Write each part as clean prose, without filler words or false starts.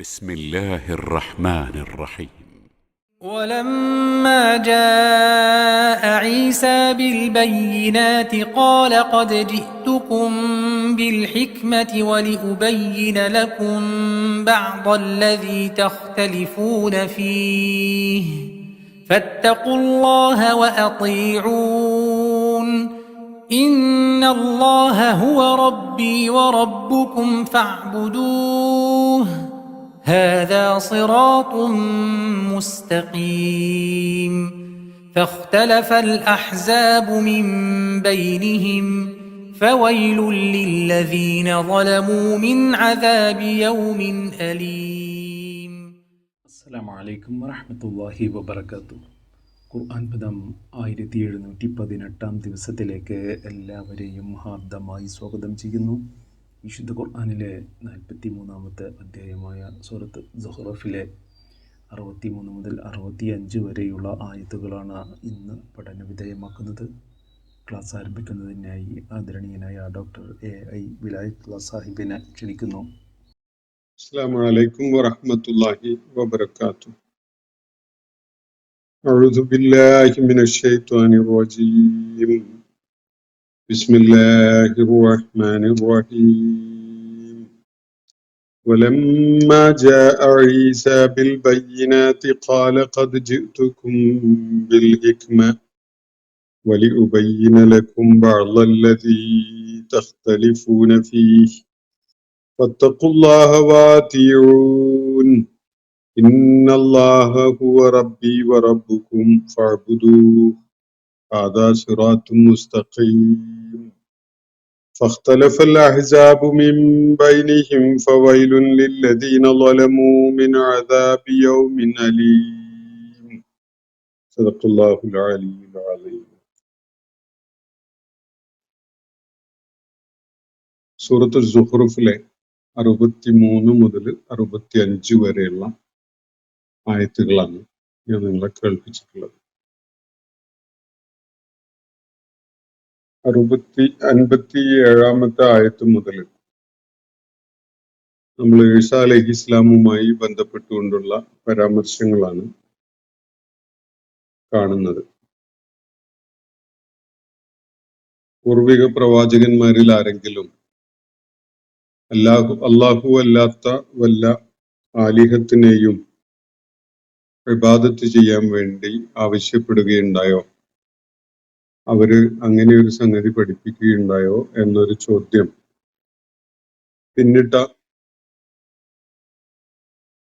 بسم الله الرحمن الرحيم. ولما جاء عيسى بالبينات قال قد جئتكم بالحكمة ولأبين لكم بعض الذي تختلفون فيه فاتقوا الله وأطيعون إن الله هو ربي وربكم فاعبدوه هذا صراط مستقيم فاختلف الأحزاب من بينهم فويل للذين ظلموا من عذاب يوم أليم. അസ്സലാമു അലൈക്കും വറഹ്മത്തുള്ളാഹി വബറകാതുഹു. ഖുർആൻ പദം 1718 ദിവസത്തിലേക്ക് എല്ലാവരെയും ഹാർദമായി സ്വാഗതം ചെയ്യുന്നു. വിശുദ്ധ ഖുർആനിലെ 43-ാമത്തെ അധ്യായമായ സൂറത്ത് സുഹ്റഫിലെ 63 മുതൽ 65 വരെയുള്ള ആയത്തുകളാണ് ഇന്ന് പഠന വിധേയമാക്കുന്നത്. ക്ലാസ് ആരംഭിക്കുന്നതിനായി ആദരണീയനായ ഡോക്ടർ AI വിലായത്തുള്ള സാഹിബിനെ ക്ഷണിക്കുന്നു. السلام عليكم ورحمة الله وبركاته. أعوذ بالله من الشيطان الرجيم. بسم الله الرحمن الرحيم. ولما جاء عيسى بالبينات قال قد جئتكم بالحكمة ولأبين لكم بعض الذي تختلفون فيه فاتقوا الله وأطيعون إن الله هو ربي وربكم فاعبدوه هذا صراط مستقيم فاختلف الأحزاب من بينهم فويل للذين ظلموا من عذاب يوم أليم صدق الله العلي العظيم. സൂറത്ത് സുഹ്റഫിലെ 63 മുതൽ 65 വരെയുള്ള ആയത്തുകളാണ് ഞാൻ നിങ്ങളെ കേൾപ്പിച്ചിട്ടുള്ളത്. 57-ാമത്തെ ആയത്ത് മുതൽ നമ്മൾ ഈസാ അലൈഹിസ്സലാമുമായി ബന്ധപ്പെട്ടുകൊണ്ടുള്ള പരാമർശങ്ങളാണ് കാണുന്നത്. പൂർവിക പ്രവാചകന്മാരിൽ ആരെങ്കിലും അല്ലാഹു അല്ലാത്ത വല്ല ആലിഹത്തിനെയും ഇബാദത്ത് ചെയ്യാൻ വേണ്ടി ആവശ്യപ്പെടുകയുണ്ടായോ, അവര് അങ്ങനെ ഒരു സംഗതി പഠിപ്പിക്കുകയുണ്ടായോ എന്നൊരു ചോദ്യം പിന്നിട്ട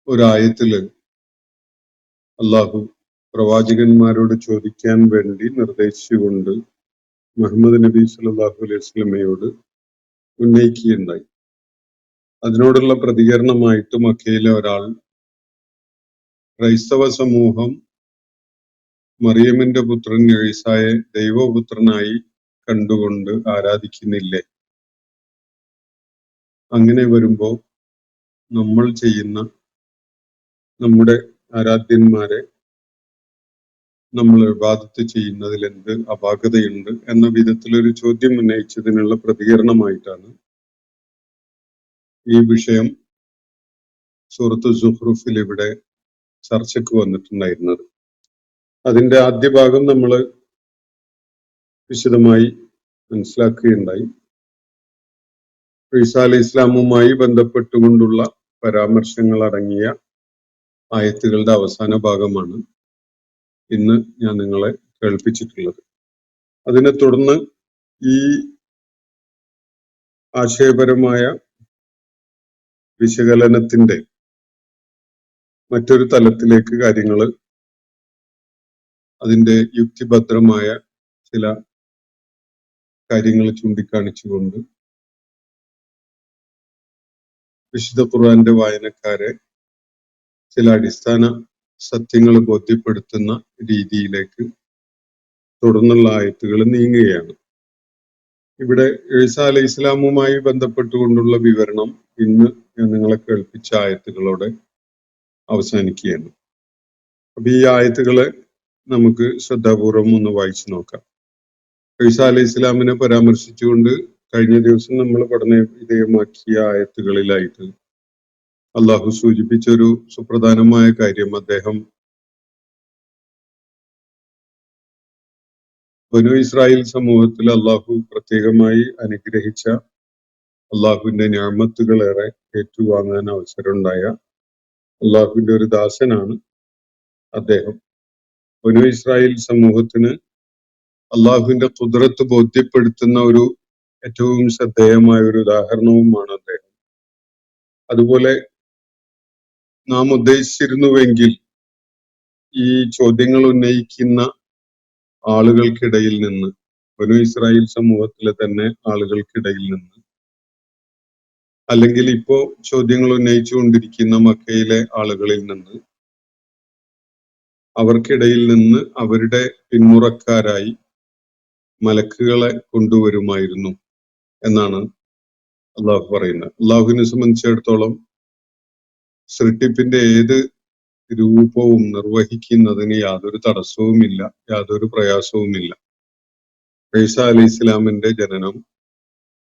ഒരായത്തില് അല്ലാഹു പ്രവാചകന്മാരോട് ചോദിക്കാൻ വേണ്ടി നിർദ്ദേശിച്ചുകൊണ്ട് മുഹമ്മദ് നബി സല്ലല്ലാഹു അലൈഹി വസല്ലമയോട് ഉന്നയിക്കുകയുണ്ടായി. അതിനോടുള്ള പ്രതികരണമായിട്ട് മക്കയിലെ ഒരാൾ ക്രൈസ്തവ സമൂഹം മറിയമിന്റെ പുത്രൻ ഈസായെ ദൈവപുത്രനായി കണ്ടുകൊണ്ട് ആരാധിക്കുന്നില്ലേ? അങ്ങനെ വരുമ്പോ നമ്മൾ ചെയ്യുന്ന നമ്മുടെ ആരാധ്യന്മാരെ നമ്മൾ ഇബാദത്ത് ചെയ്യുന്നതിൽ എന്ത് അപാകതയുണ്ട് എന്ന വിധത്തിലൊരു ചോദ്യം ഉന്നയിച്ചതിനുള്ള പ്രതികരണമായിട്ടാണ് ഈ വിഷയം സൂറത്ത് സുഹ്റഫിൽ ഇവിടെ ചർച്ചയ്ക്ക് വന്നിട്ടുണ്ടായിരുന്നത്. അതിന്റെ ആദ്യ ഭാഗം നമ്മൾ വിശദമായി മനസ്സിലാക്കുകയുണ്ടായി. ഈസാ അലൈഹി ഇസ്ലാമുമായി ബന്ധപ്പെട്ടുകൊണ്ടുള്ള പരാമർശങ്ങൾ അടങ്ങിയ ആയത്തുകളുടെ അവസാന ഭാഗമാണ് ഇന്ന് ഞാൻ നിങ്ങളെ കേൾപ്പിച്ചിട്ടുള്ളത്. അതിനെ തുടർന്ന് ഈ ആശയപരമായ വിശകലനത്തിന്റെ മറ്റൊരു തലത്തിലേക്ക് കാര്യങ്ങൾ അതിന്റെ യുക്തിഭദ്രമായ ചില കാര്യങ്ങൾ ചൂണ്ടിക്കാണിച്ചുകൊണ്ട് വിശുദ്ധ ഖുർആന്റെ വായനക്കാരെ ചില അടിസ്ഥാന സത്യങ്ങൾ ബോധ്യപ്പെടുത്തുന്ന രീതിയിലേക്ക് തുടർന്നുള്ള ആയത്തുകൾ നീങ്ങുകയാണ്. ഇവിടെ ഈസാ അലൈഹി ഇസ്ലാമുമായി ബന്ധപ്പെട്ടുകൊണ്ടുള്ള വിവരണം ഇന്ന് ഞാൻ നിങ്ങളെ കേൾപ്പിച്ച ആയത്തുകളോടെ അവസാനിക്കുകയാണ്. അപ്പൊ ഈ ആയത്തുകളെ നമുക്ക് ശ്രദ്ധാപൂർവം ഒന്ന് വായിച്ചു നോക്കാം. ഈസാ അലൈഹി ഇസ്ലാമിനെ പരാമർശിച്ചുകൊണ്ട് കഴിഞ്ഞ ദിവസം നമ്മൾ പഠന വിധേയമാക്കിയ ആയത്തുകളിലായിട്ട് അള്ളാഹു സൂചിപ്പിച്ചൊരു സുപ്രധാനമായ കാര്യം, അദ്ദേഹം ബനു ഇസ്രായേൽ സമൂഹത്തിൽ അള്ളാഹു പ്രത്യേകമായി അനുഗ്രഹിച്ച അള്ളാഹുവിന്റെ നിഅമത്തുകളേറെ ഏറ്റുവാങ്ങാൻ അവസരമുണ്ടായ അള്ളാഹുവിന്റെ ഒരു ദാസനാണ് അദ്ദേഹം. ബനു ഇസ്രായേൽ സമൂഹത്തിന് അള്ളാഹുവിന്റെ ഖുദ്റത്ത് ബോധ്യപ്പെടുത്തുന്ന ഒരു ഏറ്റവും ശ്രദ്ധേയമായ ഒരു ഉദാഹരണവുമാണ് അദ്ദേഹം. അതുപോലെ നാം ഉദ്ദേശിച്ചിരുന്നുവെങ്കിൽ ഈ ചോദ്യങ്ങൾ ഉന്നയിക്കുന്ന ആളുകൾക്കിടയിൽ നിന്ന്, ബനു ഇസ്രായേൽ സമൂഹത്തിലെ തന്നെ ആളുകൾക്കിടയിൽ നിന്ന്, അല്ലെങ്കിൽ ഇപ്പോ ചോദ്യങ്ങൾ ഉന്നയിച്ചുകൊണ്ടിരിക്കുന്ന മക്കയിലെ ആളുകളിൽ നിന്ന്, അവർക്കിടയിൽ നിന്ന് അവരുടെ പിന്മുറക്കാരായി മലക്കുകളെ കൊണ്ടുവരുമായിരുന്നു എന്നാണ് അള്ളാഹു പറയുന്നത്. അള്ളാഹുവിനെ സംബന്ധിച്ചിടത്തോളം സൃഷ്ടിപ്പിന്റെ ഏത് രൂപവും നിർവഹിക്കുന്നതിന് യാതൊരു തടസ്സവുമില്ല, യാതൊരു പ്രയാസവുമില്ല. ഈസ അലൈഹി ഇസ്ലാമിന്റെ ജനനം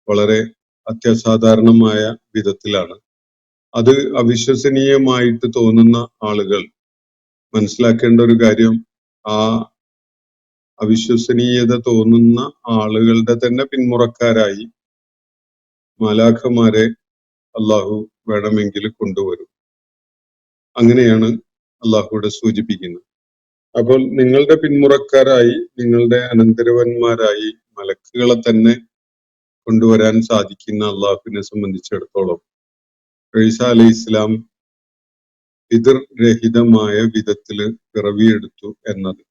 വളരെ അത്യസാധാരണമായ വിധത്തിലാണ്. അത് അവിശ്വസനീയമായിട്ട് തോന്നുന്ന ആളുകൾ മനസ്സിലാക്കേണ്ട ഒരു കാര്യം, ആ അവിശ്വസനീയത തോന്നുന്ന ആളുകളുടെ തന്നെ പിന്മുറക്കാരായി മാലാഖമാരെ അള്ളാഹു വേണമെങ്കിൽ കൊണ്ടുവരും. അങ്ങനെയാണ് അള്ളാഹുവിടെ സൂചിപ്പിക്കുന്നത്. അപ്പോൾ നിങ്ങളുടെ പിന്മുറക്കാരായി, നിങ്ങളുടെ അനന്തരവന്മാരായി മലക്കുകളെ തന്നെ കൊണ്ടുവരാൻ സാധിക്കുന്ന അള്ളാഹുവിനെ സംബന്ധിച്ചിടത്തോളം ഈസ അലൈഹി ഇസ്ലാം പിതൃരഹിതമായ വിധത്തില് പിറവിയെടുത്തു എന്നത്,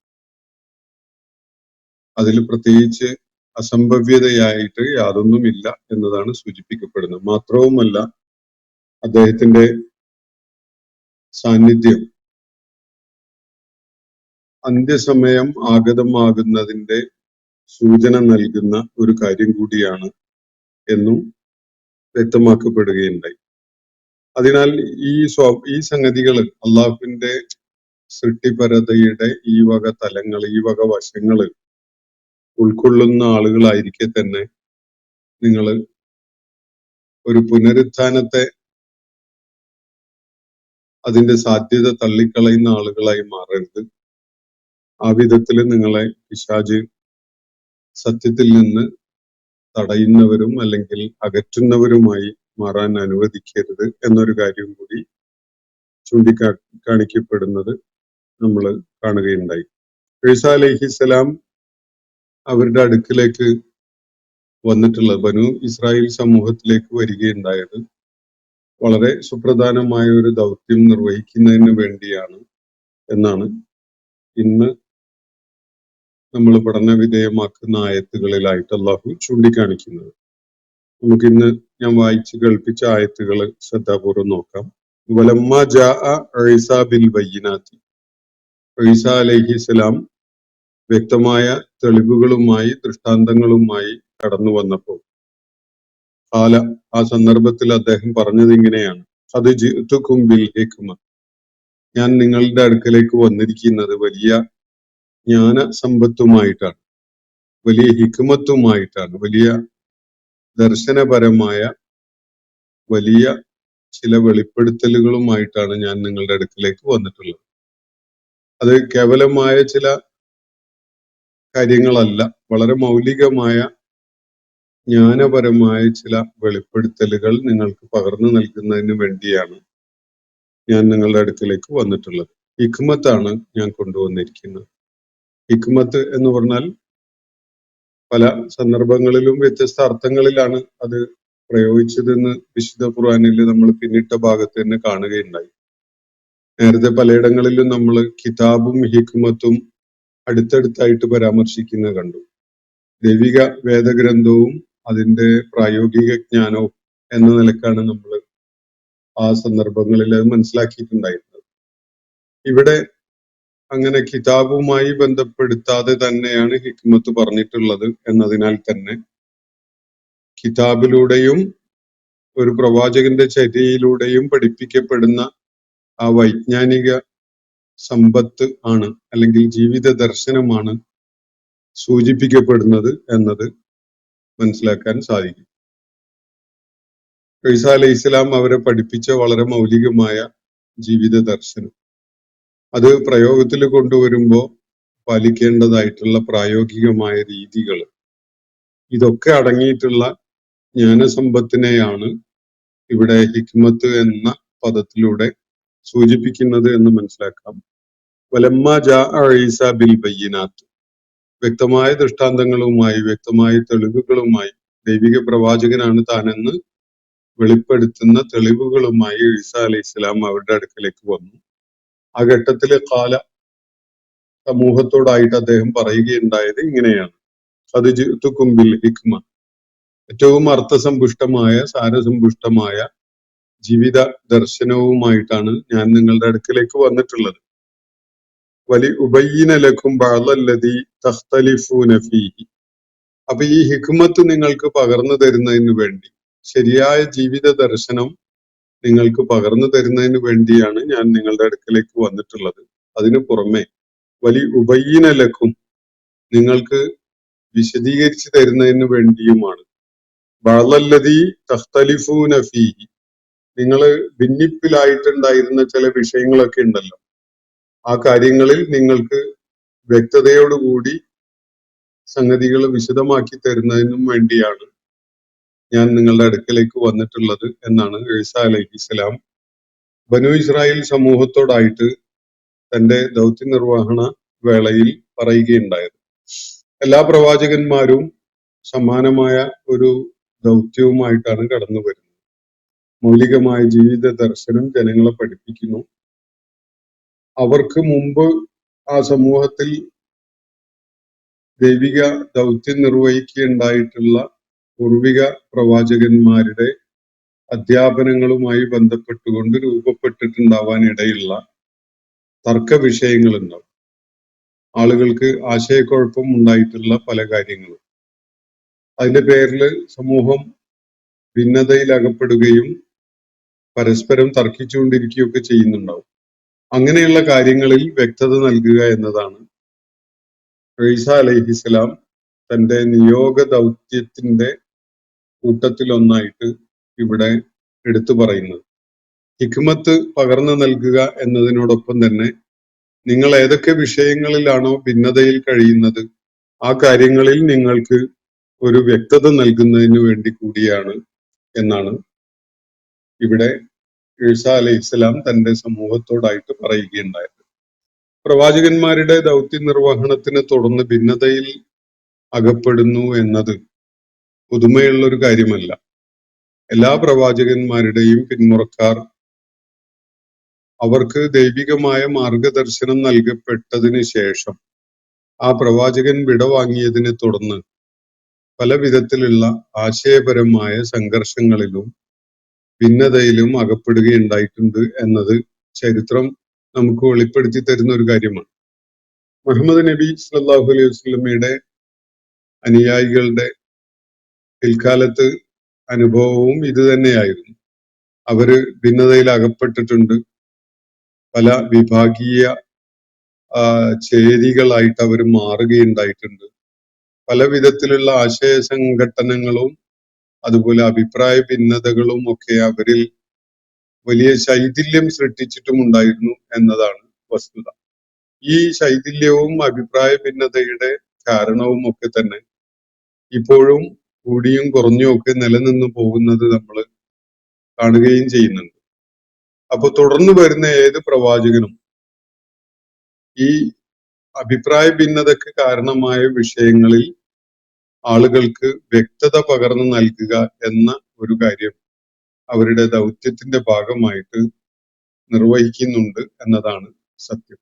അതിൽ പ്രത്യേകിച്ച് അസംഭവ്യതയായിട്ട് യാതൊന്നുമില്ല എന്നതാണ് സൂചിപ്പിക്കപ്പെടുന്നത്. മാത്രവുമല്ല, അദ്ദേഹത്തിന്റെ സാന്നിധ്യം അന്ത്യസമയം ആഗതമാകുന്നതിന്റെ സൂചന നൽകുന്ന ഒരു കാര്യം കൂടിയാണ് എന്നും വ്യക്തമാക്കപ്പെടുകയുണ്ടായി. അതിനാൽ ഈ സംഗതികൾ അള്ളാഹുവിന്റെ സൃഷ്ടിപരതയുടെ ഈ വക തലങ്ങൾ, ഈ വക വശങ്ങൾ ഉൾക്കൊള്ളുന്ന ആളുകളായിരിക്കെ തന്നെ നിങ്ങൾ ഒരു പുനരുത്ഥാനത്തെ, അതിന്റെ സാധ്യത തള്ളിക്കളയുന്ന ആളുകളായി മാറരുത്. ആ വിധത്തിൽ നിങ്ങളെ പിശാച് സത്യത്തിൽ നിന്ന് തടയുന്നവരും അല്ലെങ്കിൽ അകറ്റുന്നവരുമായി മാറാൻ അനുവദിക്കരുത് എന്നൊരു കാര്യം കൂടി ചൂണ്ടിക്കാണിക്കപ്പെടുന്നത് നമ്മൾ കാണുകയുണ്ടായി. ഈസ അലൈഹിസ്സലാം അവരുടെ അടുക്കിലേക്ക് വന്നിട്ടുള്ള ബനു ഇസ്രായേൽ സമൂഹത്തിലേക്ക് വരികയുണ്ടായത് വളരെ സുപ്രധാനമായ ഒരു ദൗത്യം നിർവഹിക്കുന്നതിന് വേണ്ടിയാണ് എന്നാണ് ഇന്ന് നമ്മൾ പഠന വിധേയമാക്കുന്ന ആയത്തുകളിലായിട്ട് അള്ളാഹു ചൂണ്ടിക്കാണിക്കുന്നത്. നമുക്കിന്ന് ഞാൻ വായിച്ച് കേൾപ്പിച്ച ആയത്തുകൾ ശ്രദ്ധാപൂർവ്വം നോക്കാം. വലമ്മ ജാഅ ഈസ ബിൽ ബയ്യിനാത്തി, ഈസ അലൈഹിസ്സലാം വ്യക്തമായ തെളിവുകളുമായി, ദൃഷ്ടാന്തങ്ങളുമായി കടന്നു വന്നപ്പോൾ, ഖാല, ആ സന്ദർഭത്തിൽ അദ്ദേഹം പറഞ്ഞത് ഇങ്ങനെയാണ്: ഖദ് ജിഅ്തുകും ബിൽ ഹിക്മ, ഞാൻ നിങ്ങളുടെ അടുക്കലേക്ക് വന്നിരിക്കുന്നത് വലിയ ജ്ഞാന സമ്പത്തുമായിട്ടാണ്, വലിയ ഹിക്മത്തുമായിട്ടാണ്, വലിയ ദർശനപരമായ വലിയ ചില വെളിപ്പെടുത്തലുകളുമായിട്ടാണ് ഞാൻ നിങ്ങളുടെ അടുക്കിലേക്ക് വന്നിട്ടുള്ളത്. അത് കേവലമായ ചില കാര്യങ്ങളല്ല, വളരെ മൗലികമായ ജ്ഞാനപരമായ ചില വെളിപ്പെടുത്തലുകൾ നിങ്ങൾക്ക് പകർന്നു നൽകുന്നതിന് വേണ്ടിയാണ് ഞാൻ നിങ്ങളുടെ അടുക്കിലേക്ക് വന്നിട്ടുള്ളത്. ഹിക്മത്താണ് ഞാൻ കൊണ്ടുവന്നിരിക്കുന്നത്. ഹിക്മത്ത് എന്ന് പറഞ്ഞാൽ പല സന്ദർഭങ്ങളിലും വ്യത്യസ്ത അർത്ഥങ്ങളിലാണ് അത് പ്രയോഗിച്ചതെന്ന് വിശുദ്ധ ഖുർആനിൽ നമ്മൾ പിന്നിട്ട ഭാഗത്ത് തന്നെ കാണുകയുണ്ടായി. നേരത്തെ പലയിടങ്ങളിലും നമ്മൾ കിതാബും ഹിക്മത്തും അടുത്തടുത്തായിട്ട് പരാമർശിക്കുന്നത് കണ്ടു. ദൈവിക വേദഗ്രന്ഥവും അതിന്റെ പ്രായോഗിക ജ്ഞാനവും എന്ന നിലക്കാണ് നമ്മൾ ആ സന്ദർഭങ്ങളിൽ അത് മനസ്സിലാക്കിയിട്ടുണ്ടായിരുന്നത്. ഇവിടെ അങ്ങനെ കിതാബുമായി ബന്ധപ്പെടുത്താതെ തന്നെയാണ് ഹിക്മത്ത് പറഞ്ഞിട്ടുള്ളത് എന്നതിനാൽ തന്നെ കിതാബിലൂടെയും ഒരു പ്രവാചകന്റെ ചര്യയിലൂടെയും പഠിപ്പിക്കപ്പെടുന്ന ആ വൈജ്ഞാനിക സമ്പത്ത് ആണ്, അല്ലെങ്കിൽ ജീവിത ദർശനമാണ് സൂചിപ്പിക്കപ്പെടുന്നത് എന്നത് മനസ്സിലാക്കാൻ സാധിക്കും. ഈസാ അലൈഹി ഇസ്ലാം അവരെ പഠിപ്പിച്ച വളരെ മൗലികമായ ജീവിത ദർശനം, അത് പ്രയോഗത്തിൽ കൊണ്ടുവരുമ്പോൾ പാലിക്കേണ്ടതായിട്ടുള്ള പ്രായോഗികമായ രീതികൾ, ഇതൊക്കെ അടങ്ങിയിട്ടുള്ള ജ്ഞാനസമ്പത്തിനെയാണ് ഇവിടെ ഹിക്മത്ത് എന്ന പദത്തിലൂടെ സൂചിപ്പിക്കുന്നത് എന്ന് മനസ്സിലാക്കാം. വലമ്മ ജാഅ ഈസ ബിൽ ബയ്യിനാത്ത്, വ്യക്തമായ ദൃഷ്ടാന്തങ്ങളുമായി, വ്യക്തമായ തെളിവുകളുമായി, ദൈവിക പ്രവാചകനാണ് താനെന്ന് വെളിപ്പെടുത്തുന്ന തെളിവുകളുമായി ഈസാ അലൈഹി ഇസ്ലാം അവരുടെ അടുക്കലേക്ക് വന്നു. ആ ഘട്ടത്തില് കാല, സമൂഹത്തോടായിട്ട് അദ്ദേഹം പറയുകയുണ്ടായത് ഇങ്ങനെയാണ്: അത് ജിഅ്തുക്കും ബിൽ ഹിക്മ, ഏറ്റവും അർത്ഥസമ്പുഷ്ടമായ, സാരസമ്പുഷ്ടമായ ജീവിത ദർശനവുമായിട്ടാണ് ഞാൻ നിങ്ങളുടെ അടുക്കലേക്ക് വന്നിട്ടുള്ളത്. വലി ഉബയ്യിന ലക്കും ബഅദല്ലദീ തഖ്തലിഫൂന ഫീഹി, അപ്പൊ ഈ ഹിക്മത്ത് നിങ്ങൾക്ക് പകർന്നു തരുന്നതിന് വേണ്ടി, ശരിയായ ജീവിത ദർശനം നിങ്ങൾക്ക് പകർന്നു തരുന്നതിന് വേണ്ടിയാണ് ഞാൻ നിങ്ങളുടെ അടുക്കലേക്ക് വന്നിട്ടുള്ളത്. അതിനു പുറമെ വലി ഉബയ്യിന ലക്കും, നിങ്ങൾക്ക് വിശദീകരിച്ചു തരുന്നതിന് വേണ്ടിയുമാണ്. ബഅദല്ലദീ തഖ്തലിഫൂന ഫീഹി, നിങ്ങൾ ഭിന്നിപ്പിലായിട്ടുണ്ടായിരുന്ന ചില വിഷയങ്ങളൊക്കെ ഉണ്ടല്ലോ, ആ കാര്യങ്ങളിൽ നിങ്ങൾക്ക് വ്യക്തതയോടുകൂടി സംഗതികൾ വിശദമാക്കി തരുന്നതിനും വേണ്ടിയാണ് ഞാൻ നിങ്ങളുടെ അടുക്കലേക്ക് വന്നിട്ടുള്ളത് എന്നാണ് ഈസാ അലൈഹിസ്സലാം ബനു ഇസ്രായേൽ സമൂഹത്തോടായിട്ട് തന്റെ ദൗത്യ നിർവഹണ വേളയിൽ പറയുകയുണ്ടായത്. എല്ലാ പ്രവാചകന്മാരും സമാനമായ ഒരു ദൗത്യവുമായിട്ടാണ് കടന്നു വരുന്നത്. മൗലികമായ ജീവിത ദർശനം ജനങ്ങളെ പഠിപ്പിക്കുന്നു. അവർക്ക് മുമ്പ് ആ സമൂഹത്തിൽ ദൈവിക ദൗത്യം നിർവഹിക്കുകയുണ്ടായിട്ടുള്ള പൂർവിക പ്രവാചകന്മാരുടെ അധ്യാപനങ്ങളുമായി ബന്ധപ്പെട്ടുകൊണ്ട് രൂപപ്പെട്ടിട്ടുണ്ടാവാൻ ഇടയുള്ള തർക്ക വിഷയങ്ങളുണ്ടാവും. ആളുകൾക്ക് ആശയക്കുഴപ്പം ഉണ്ടായിട്ടുള്ള പല കാര്യങ്ങളും, അതിന്റെ പേരിൽ സമൂഹം ഭിന്നതയിൽ അകപ്പെടുകയും പരസ്പരം തർക്കിച്ചുകൊണ്ടിരിക്കുകയൊക്കെ ചെയ്യുന്നുണ്ടാവും. അങ്ങനെയുള്ള കാര്യങ്ങളിൽ വ്യക്തത നൽകുക എന്നതാണ് ഈസാ അലൈഹിസ്സലാം തന്റെ നിയോഗ ദൗത്യത്തിന്റെ കൂട്ടത്തിലൊന്നായിട്ട് ഇവിടെ എടുത്തു പറയുന്നത്. ഹിക്മത്ത് പകർന്നു നൽകുക എന്നതിനോടൊപ്പം തന്നെ നിങ്ങൾ ഏതൊക്കെ വിഷയങ്ങളിലാണോ ഭിന്നതയിൽ കഴിയുന്നത്, ആ കാര്യങ്ങളിൽ നിങ്ങൾക്ക് ഒരു വ്യക്തത നൽകുന്നതിന് വേണ്ടി കൂടിയാണ് എന്നാണ് ഇവിടെ ഈസാ അലൈഹിസ്സലാം തന്റെ സമൂഹത്തോടായിട്ട് പറയുകയുണ്ടായത്. പ്രവാചകന്മാരുടെ ദൗത്യ നിർവഹണത്തിനെ തുടർന്ന് ഭിന്നതയിൽ അകപ്പെടുന്നു എന്നത് പുതുമയുള്ള ഒരു കാര്യമല്ല. എല്ലാ പ്രവാചകന്മാരുടെയും പിന്മുറക്കാർ അവർക്ക് ദൈവികമായ മാർഗദർശനം നൽകപ്പെട്ടതിന് ശേഷം ആ പ്രവാചകൻ വിടവാങ്ങിയതിനെ തുടർന്ന് പല വിധത്തിലുള്ള ആശയപരമായ സംഘർഷങ്ങളിലും ഭിന്നതയിലും അകപ്പെടുകയുണ്ടായിട്ടുണ്ട് എന്നത് ചരിത്രം നമുക്ക് വെളിപ്പെടുത്തി തരുന്ന ഒരു കാര്യമാണ്. മുഹമ്മദ് നബി സല്ലല്ലാഹു അലൈഹി വസല്ലമയുടെ അനുയായികളുടെ പിൽക്കാലത്ത് അനുഭവവും ഇത് തന്നെയായിരുന്നു. അവര് ഭിന്നതയിൽ അകപ്പെട്ടിട്ടുണ്ട്. പല വിഭാഗീയ ചേരികളായിട്ട് അവർ മാറുകയുണ്ടായിട്ടുണ്ട്. പല വിധത്തിലുള്ള ആശയ സംഘട്ടനങ്ങളും അതുപോലെ അഭിപ്രായ ഭിന്നതകളും ഒക്കെ അവരിൽ വലിയ ശൈഥില്യം സൃഷ്ടിച്ചിട്ടുമുണ്ടായിരുന്നു എന്നതാണ് വസ്തുത. ഈ ശൈഥില്യവും അഭിപ്രായ ഭിന്നതയുടെ കാരണവും ഒക്കെ തന്നെ ഇപ്പോഴും കൂടിയും കുറഞ്ഞും ഒക്കെ നിലനിന്ന് പോകുന്നത് നമ്മൾ കാണുകയും ചെയ്യുന്നുണ്ട്. അപ്പൊ തുടർന്ന് വരുന്ന ഏത് പ്രവാചകനും ഈ അഭിപ്രായ ഭിന്നതയ്ക്ക് കാരണമായ വിഷയങ്ങളിൽ ആളുകൾക്ക് വ്യക്തത പകർന്നു നൽകുക എന്ന ഒരു കാര്യം അവരുടെ ദൗത്യത്തിന്റെ ഭാഗമായിട്ട് നിർവഹിക്കുന്നുണ്ട് എന്നതാണ് സത്യം.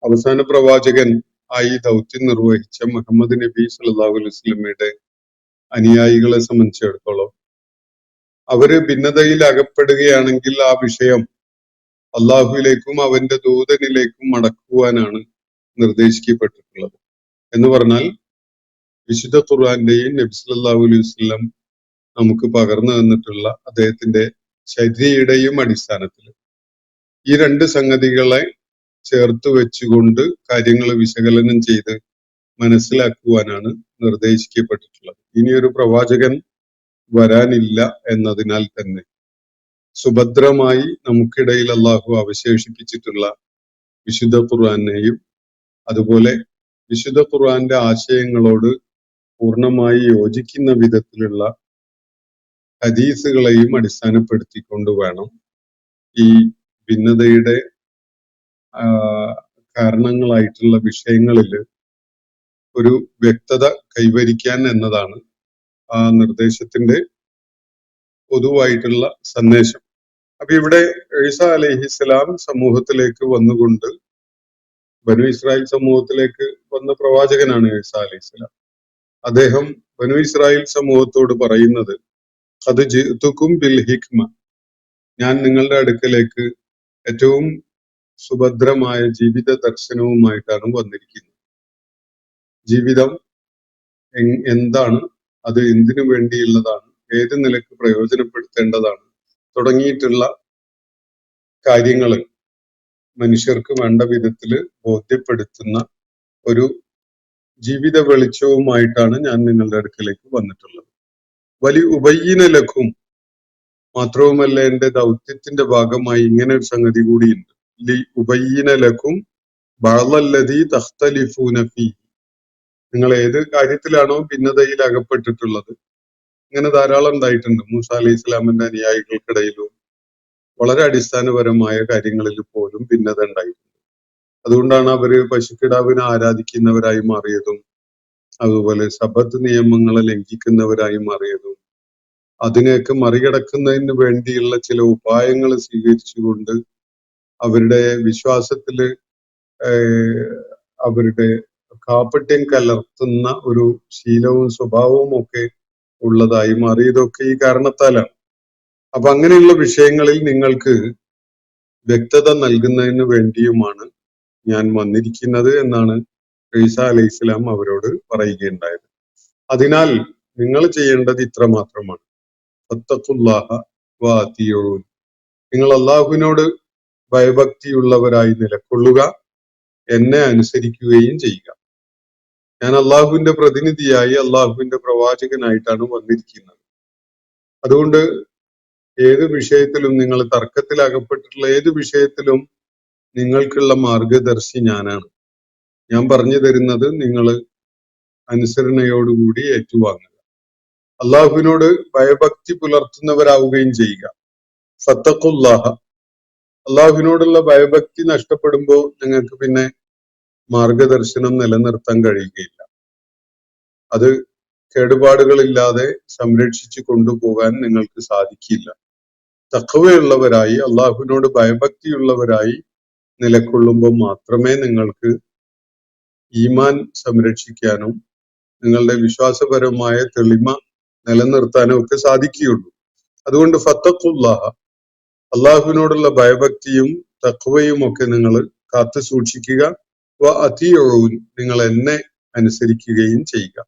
അവസാന പ്രവാചകൻ ആയി ദൗത്യം നിർവഹിച്ച മുഹമ്മദ് നബി സല്ലല്ലാഹു അലൈഹി വസല്ലമയുടെ അനുയായികളെ സംബന്ധിച്ചിടത്തോളം അവര് ഭിന്നതയിൽ അകപ്പെടുകയാണെങ്കിൽ ആ വിഷയം അള്ളാഹുവിലേക്കും അവന്റെ ദൂതനിലേക്കും മടക്കുവാനാണ് നിർദ്ദേശിക്കപ്പെട്ടിട്ടുള്ളത്. എന്ന് പറഞ്ഞാൽ വിശുദ്ധ ഖുർആന്റെയും നബി സല്ലല്ലാഹു അലൈഹി വസല്ലം നമുക്ക് പകർന്നു തന്നിട്ടുള്ള അദ്ദേഹത്തിന്റെ ചര്യയുടെയും അടിസ്ഥാനത്തിൽ ഈ രണ്ട് സംഗതികളെ ചേർത്ത് വെച്ചുകൊണ്ട് കാര്യങ്ങൾ വിശകലനം ചെയ്ത് മനസ്സിലാക്കുവാനാണ് നിർദ്ദേശിക്കപ്പെട്ടിട്ടുള്ളത്. ഇനിയൊരു പ്രവാചകൻ വരാനില്ല എന്നതിനാൽ തന്നെ സുഭദ്രമായി നമുക്കിടയിൽ അള്ളാഹു അവശേഷിപ്പിച്ചിട്ടുള്ള വിശുദ്ധ ഖുർആനെയും അതുപോലെ വിശുദ്ധ ഖുർആന്റെ ആശയങ്ങളോട് പൂർണ്ണമായി യോജിക്കുന്ന വിധത്തിലുള്ള ഹദീസുകളെയും അടിസ്ഥാനപ്പെടുത്തിക്കൊണ്ട് വേണം ഈ ഭിന്നതയുടെ കാരണങ്ങളായിട്ടുള്ള വിഷയങ്ങളിൽ ഒരു വ്യക്തത കൈവരിക്കാൻ എന്നതാണ് ആ നിർദ്ദേശത്തിന്റെ പൊതുവായിട്ടുള്ള സന്ദേശം. അപ്പൊ ഇവിടെ ഈസ അലൈഹിസ്സലാം സമൂഹത്തിലേക്ക് വന്നുകൊണ്ട് ബനു ഇസ്രായേൽ സമൂഹത്തിലേക്ക് വന്ന പ്രവാചകനാണ് ഈസ അലൈഹിസ്സലാം. അദ്ദേഹം ബനു ഇസ്രായേൽ സമൂഹത്തോട് പറയുന്നത് ഖദ് ജിഅ്തുകും ബിൽ ഹിക്മ, ഞാൻ നിങ്ങളുടെ അടുക്കലേക്ക് ഏറ്റവും സുഭദ്രമായ ജീവിത ദർശനവുമായിട്ടാണ് വന്നിരിക്കുന്നത്. ജീവിതം എന്താണ്, അത് എന്തിനു വേണ്ടിയുള്ളതാണ്, ഏത് നിലക്ക് പ്രയോജനപ്പെടുത്തേണ്ടതാണ് തുടങ്ങിയിട്ടുള്ള കാര്യങ്ങൾ മനുഷ്യർക്ക് വേണ്ട വിധത്തിൽ ബോധ്യപ്പെടുത്തുന്ന ഒരു ജീവിത വെളിച്ചവുമായിട്ടാണ് ഞാൻ നിങ്ങളുടെ അടുക്കലേക്ക് വന്നിട്ടുള്ളത്. വലി ഉബയ്യിന ലക്കും, മാത്രവുമല്ല എന്റെ ദൗത്യത്തിന്റെ ഭാഗമായി ഇങ്ങനെ ഒരു സംഗതി കൂടിയുണ്ട്. ലി ഉബയ്യിന ലക്കും ബഅദല്ലദീ തഖ്തലിഫൂന ഫീ, നിങ്ങൾ ഏത് കാര്യത്തിലാണോ ഭിന്നതയിൽ അകപ്പെട്ടിട്ടുള്ളത്, ഇങ്ങനെ ധാരാളം ഉണ്ടായിട്ടുണ്ട്. മൂസാ അലൈഹി ഇസ്ലാമിന്റെ അനുയായികൾക്കിടയിലും വളരെ അടിസ്ഥാനപരമായ കാര്യങ്ങളിൽ പോലും ഭിന്നത ഉണ്ടായിട്ടുണ്ട്. അതുകൊണ്ടാണ് അവര് പശുക്കിടാവിനെ ആരാധിക്കുന്നവരായി മാറിയതും അതുപോലെ സബത്ത് നിയമങ്ങളെ ലംഘിക്കുന്നവരായി മാറിയതും അതിനെയൊക്കെ മറികടക്കുന്നതിന് വേണ്ടിയുള്ള ചില ഉപായങ്ങൾ സ്വീകരിച്ചുകൊണ്ട് അവരുടെ വിശ്വാസത്തില് അവരുടെ കാപട്യം കലർത്തുന്ന ഒരു ശീലവും സ്വഭാവവും ഒക്കെ ഉള്ളതായി മാറിയതൊക്കെ ഈ കാരണത്താലാണ്. അപ്പൊ അങ്ങനെയുള്ള വിഷയങ്ങളിൽ നിങ്ങൾക്ക് വ്യക്തത നൽകുന്നതിന് വേണ്ടിയുമാണ് ഞാൻ വന്നിരിക്കുന്നത് എന്നാണ് ഈസ അലൈഹി ഇസ്ലാം അവരോട് പറയുകയുണ്ടായത്. അതിനാൽ നിങ്ങൾ ചെയ്യേണ്ടത് ഇത്ര മാത്രമാണ്, ഫത്തഖുല്ലാഹ വഅതിഊൻ, നിങ്ങൾ അള്ളാഹുവിനോട് ഭയഭക്തിയുള്ളവരായി നിലകൊള്ളുക, എന്നെ അനുസരിക്കുകയും ചെയ്യുക. ഞാൻ അള്ളാഹുവിന്റെ പ്രതിനിധിയായി അള്ളാഹുവിന്റെ പ്രവാചകനായിട്ടാണ് വന്നിരിക്കുന്നത്. അതുകൊണ്ട് ഏത് വിഷയത്തിലും, നിങ്ങൾ തർക്കത്തിലകപ്പെട്ടിട്ടുള്ള ഏത് വിഷയത്തിലും നിങ്ങൾക്കുള്ള മാർഗദർശി ഞാനാണ്. ഞാൻ പറഞ്ഞു തരുന്നത് നിങ്ങൾ അനുസരണയോടുകൂടി ഏറ്റുവാങ്ങുക, അള്ളാഹുവിനോട് ഭയഭക്തി പുലർത്തുന്നവരാവുകയും ചെയ്യുക. ഫത്തഖുല്ലാഹ, അള്ളാഹുവിനോടുള്ള ഭയഭക്തി നഷ്ടപ്പെടുമ്പോൾ നിങ്ങൾക്ക് പിന്നെ മാർഗദർശനം നിലനിർത്താൻ കഴിയുകയില്ല. അത് കേടുപാടുകളില്ലാതെ സംരക്ഷിച്ചു കൊണ്ടുപോകാൻ നിങ്ങൾക്ക് സാധിക്കില്ല. തഖ്വയുള്ളവരായി, അള്ളാഹുവിനോട് ഭയഭക്തിയുള്ളവരായി നിലകൊള്ളുമ്പോൾ മാത്രമേ നിങ്ങൾക്ക് ഈമാൻ സംരക്ഷിക്കാനും നിങ്ങളുടെ വിശ്വാസപരമായ തെളിമ നിലനിർത്താനും ഒക്കെ സാധിക്കുകയുള്ളൂ. അതുകൊണ്ട് ഫത്തഖുല്ലാഹ, അള്ളാഹുവിനോടുള്ള ഭയഭക്തിയും തഖ്വയും ഒക്കെ നിങ്ങൾ കാത്തു സൂക്ഷിക്കുക. വ അതിഊൻ, നിങ്ങൾ എന്നെ അനുസരിക്കുകയും ചെയ്യുക.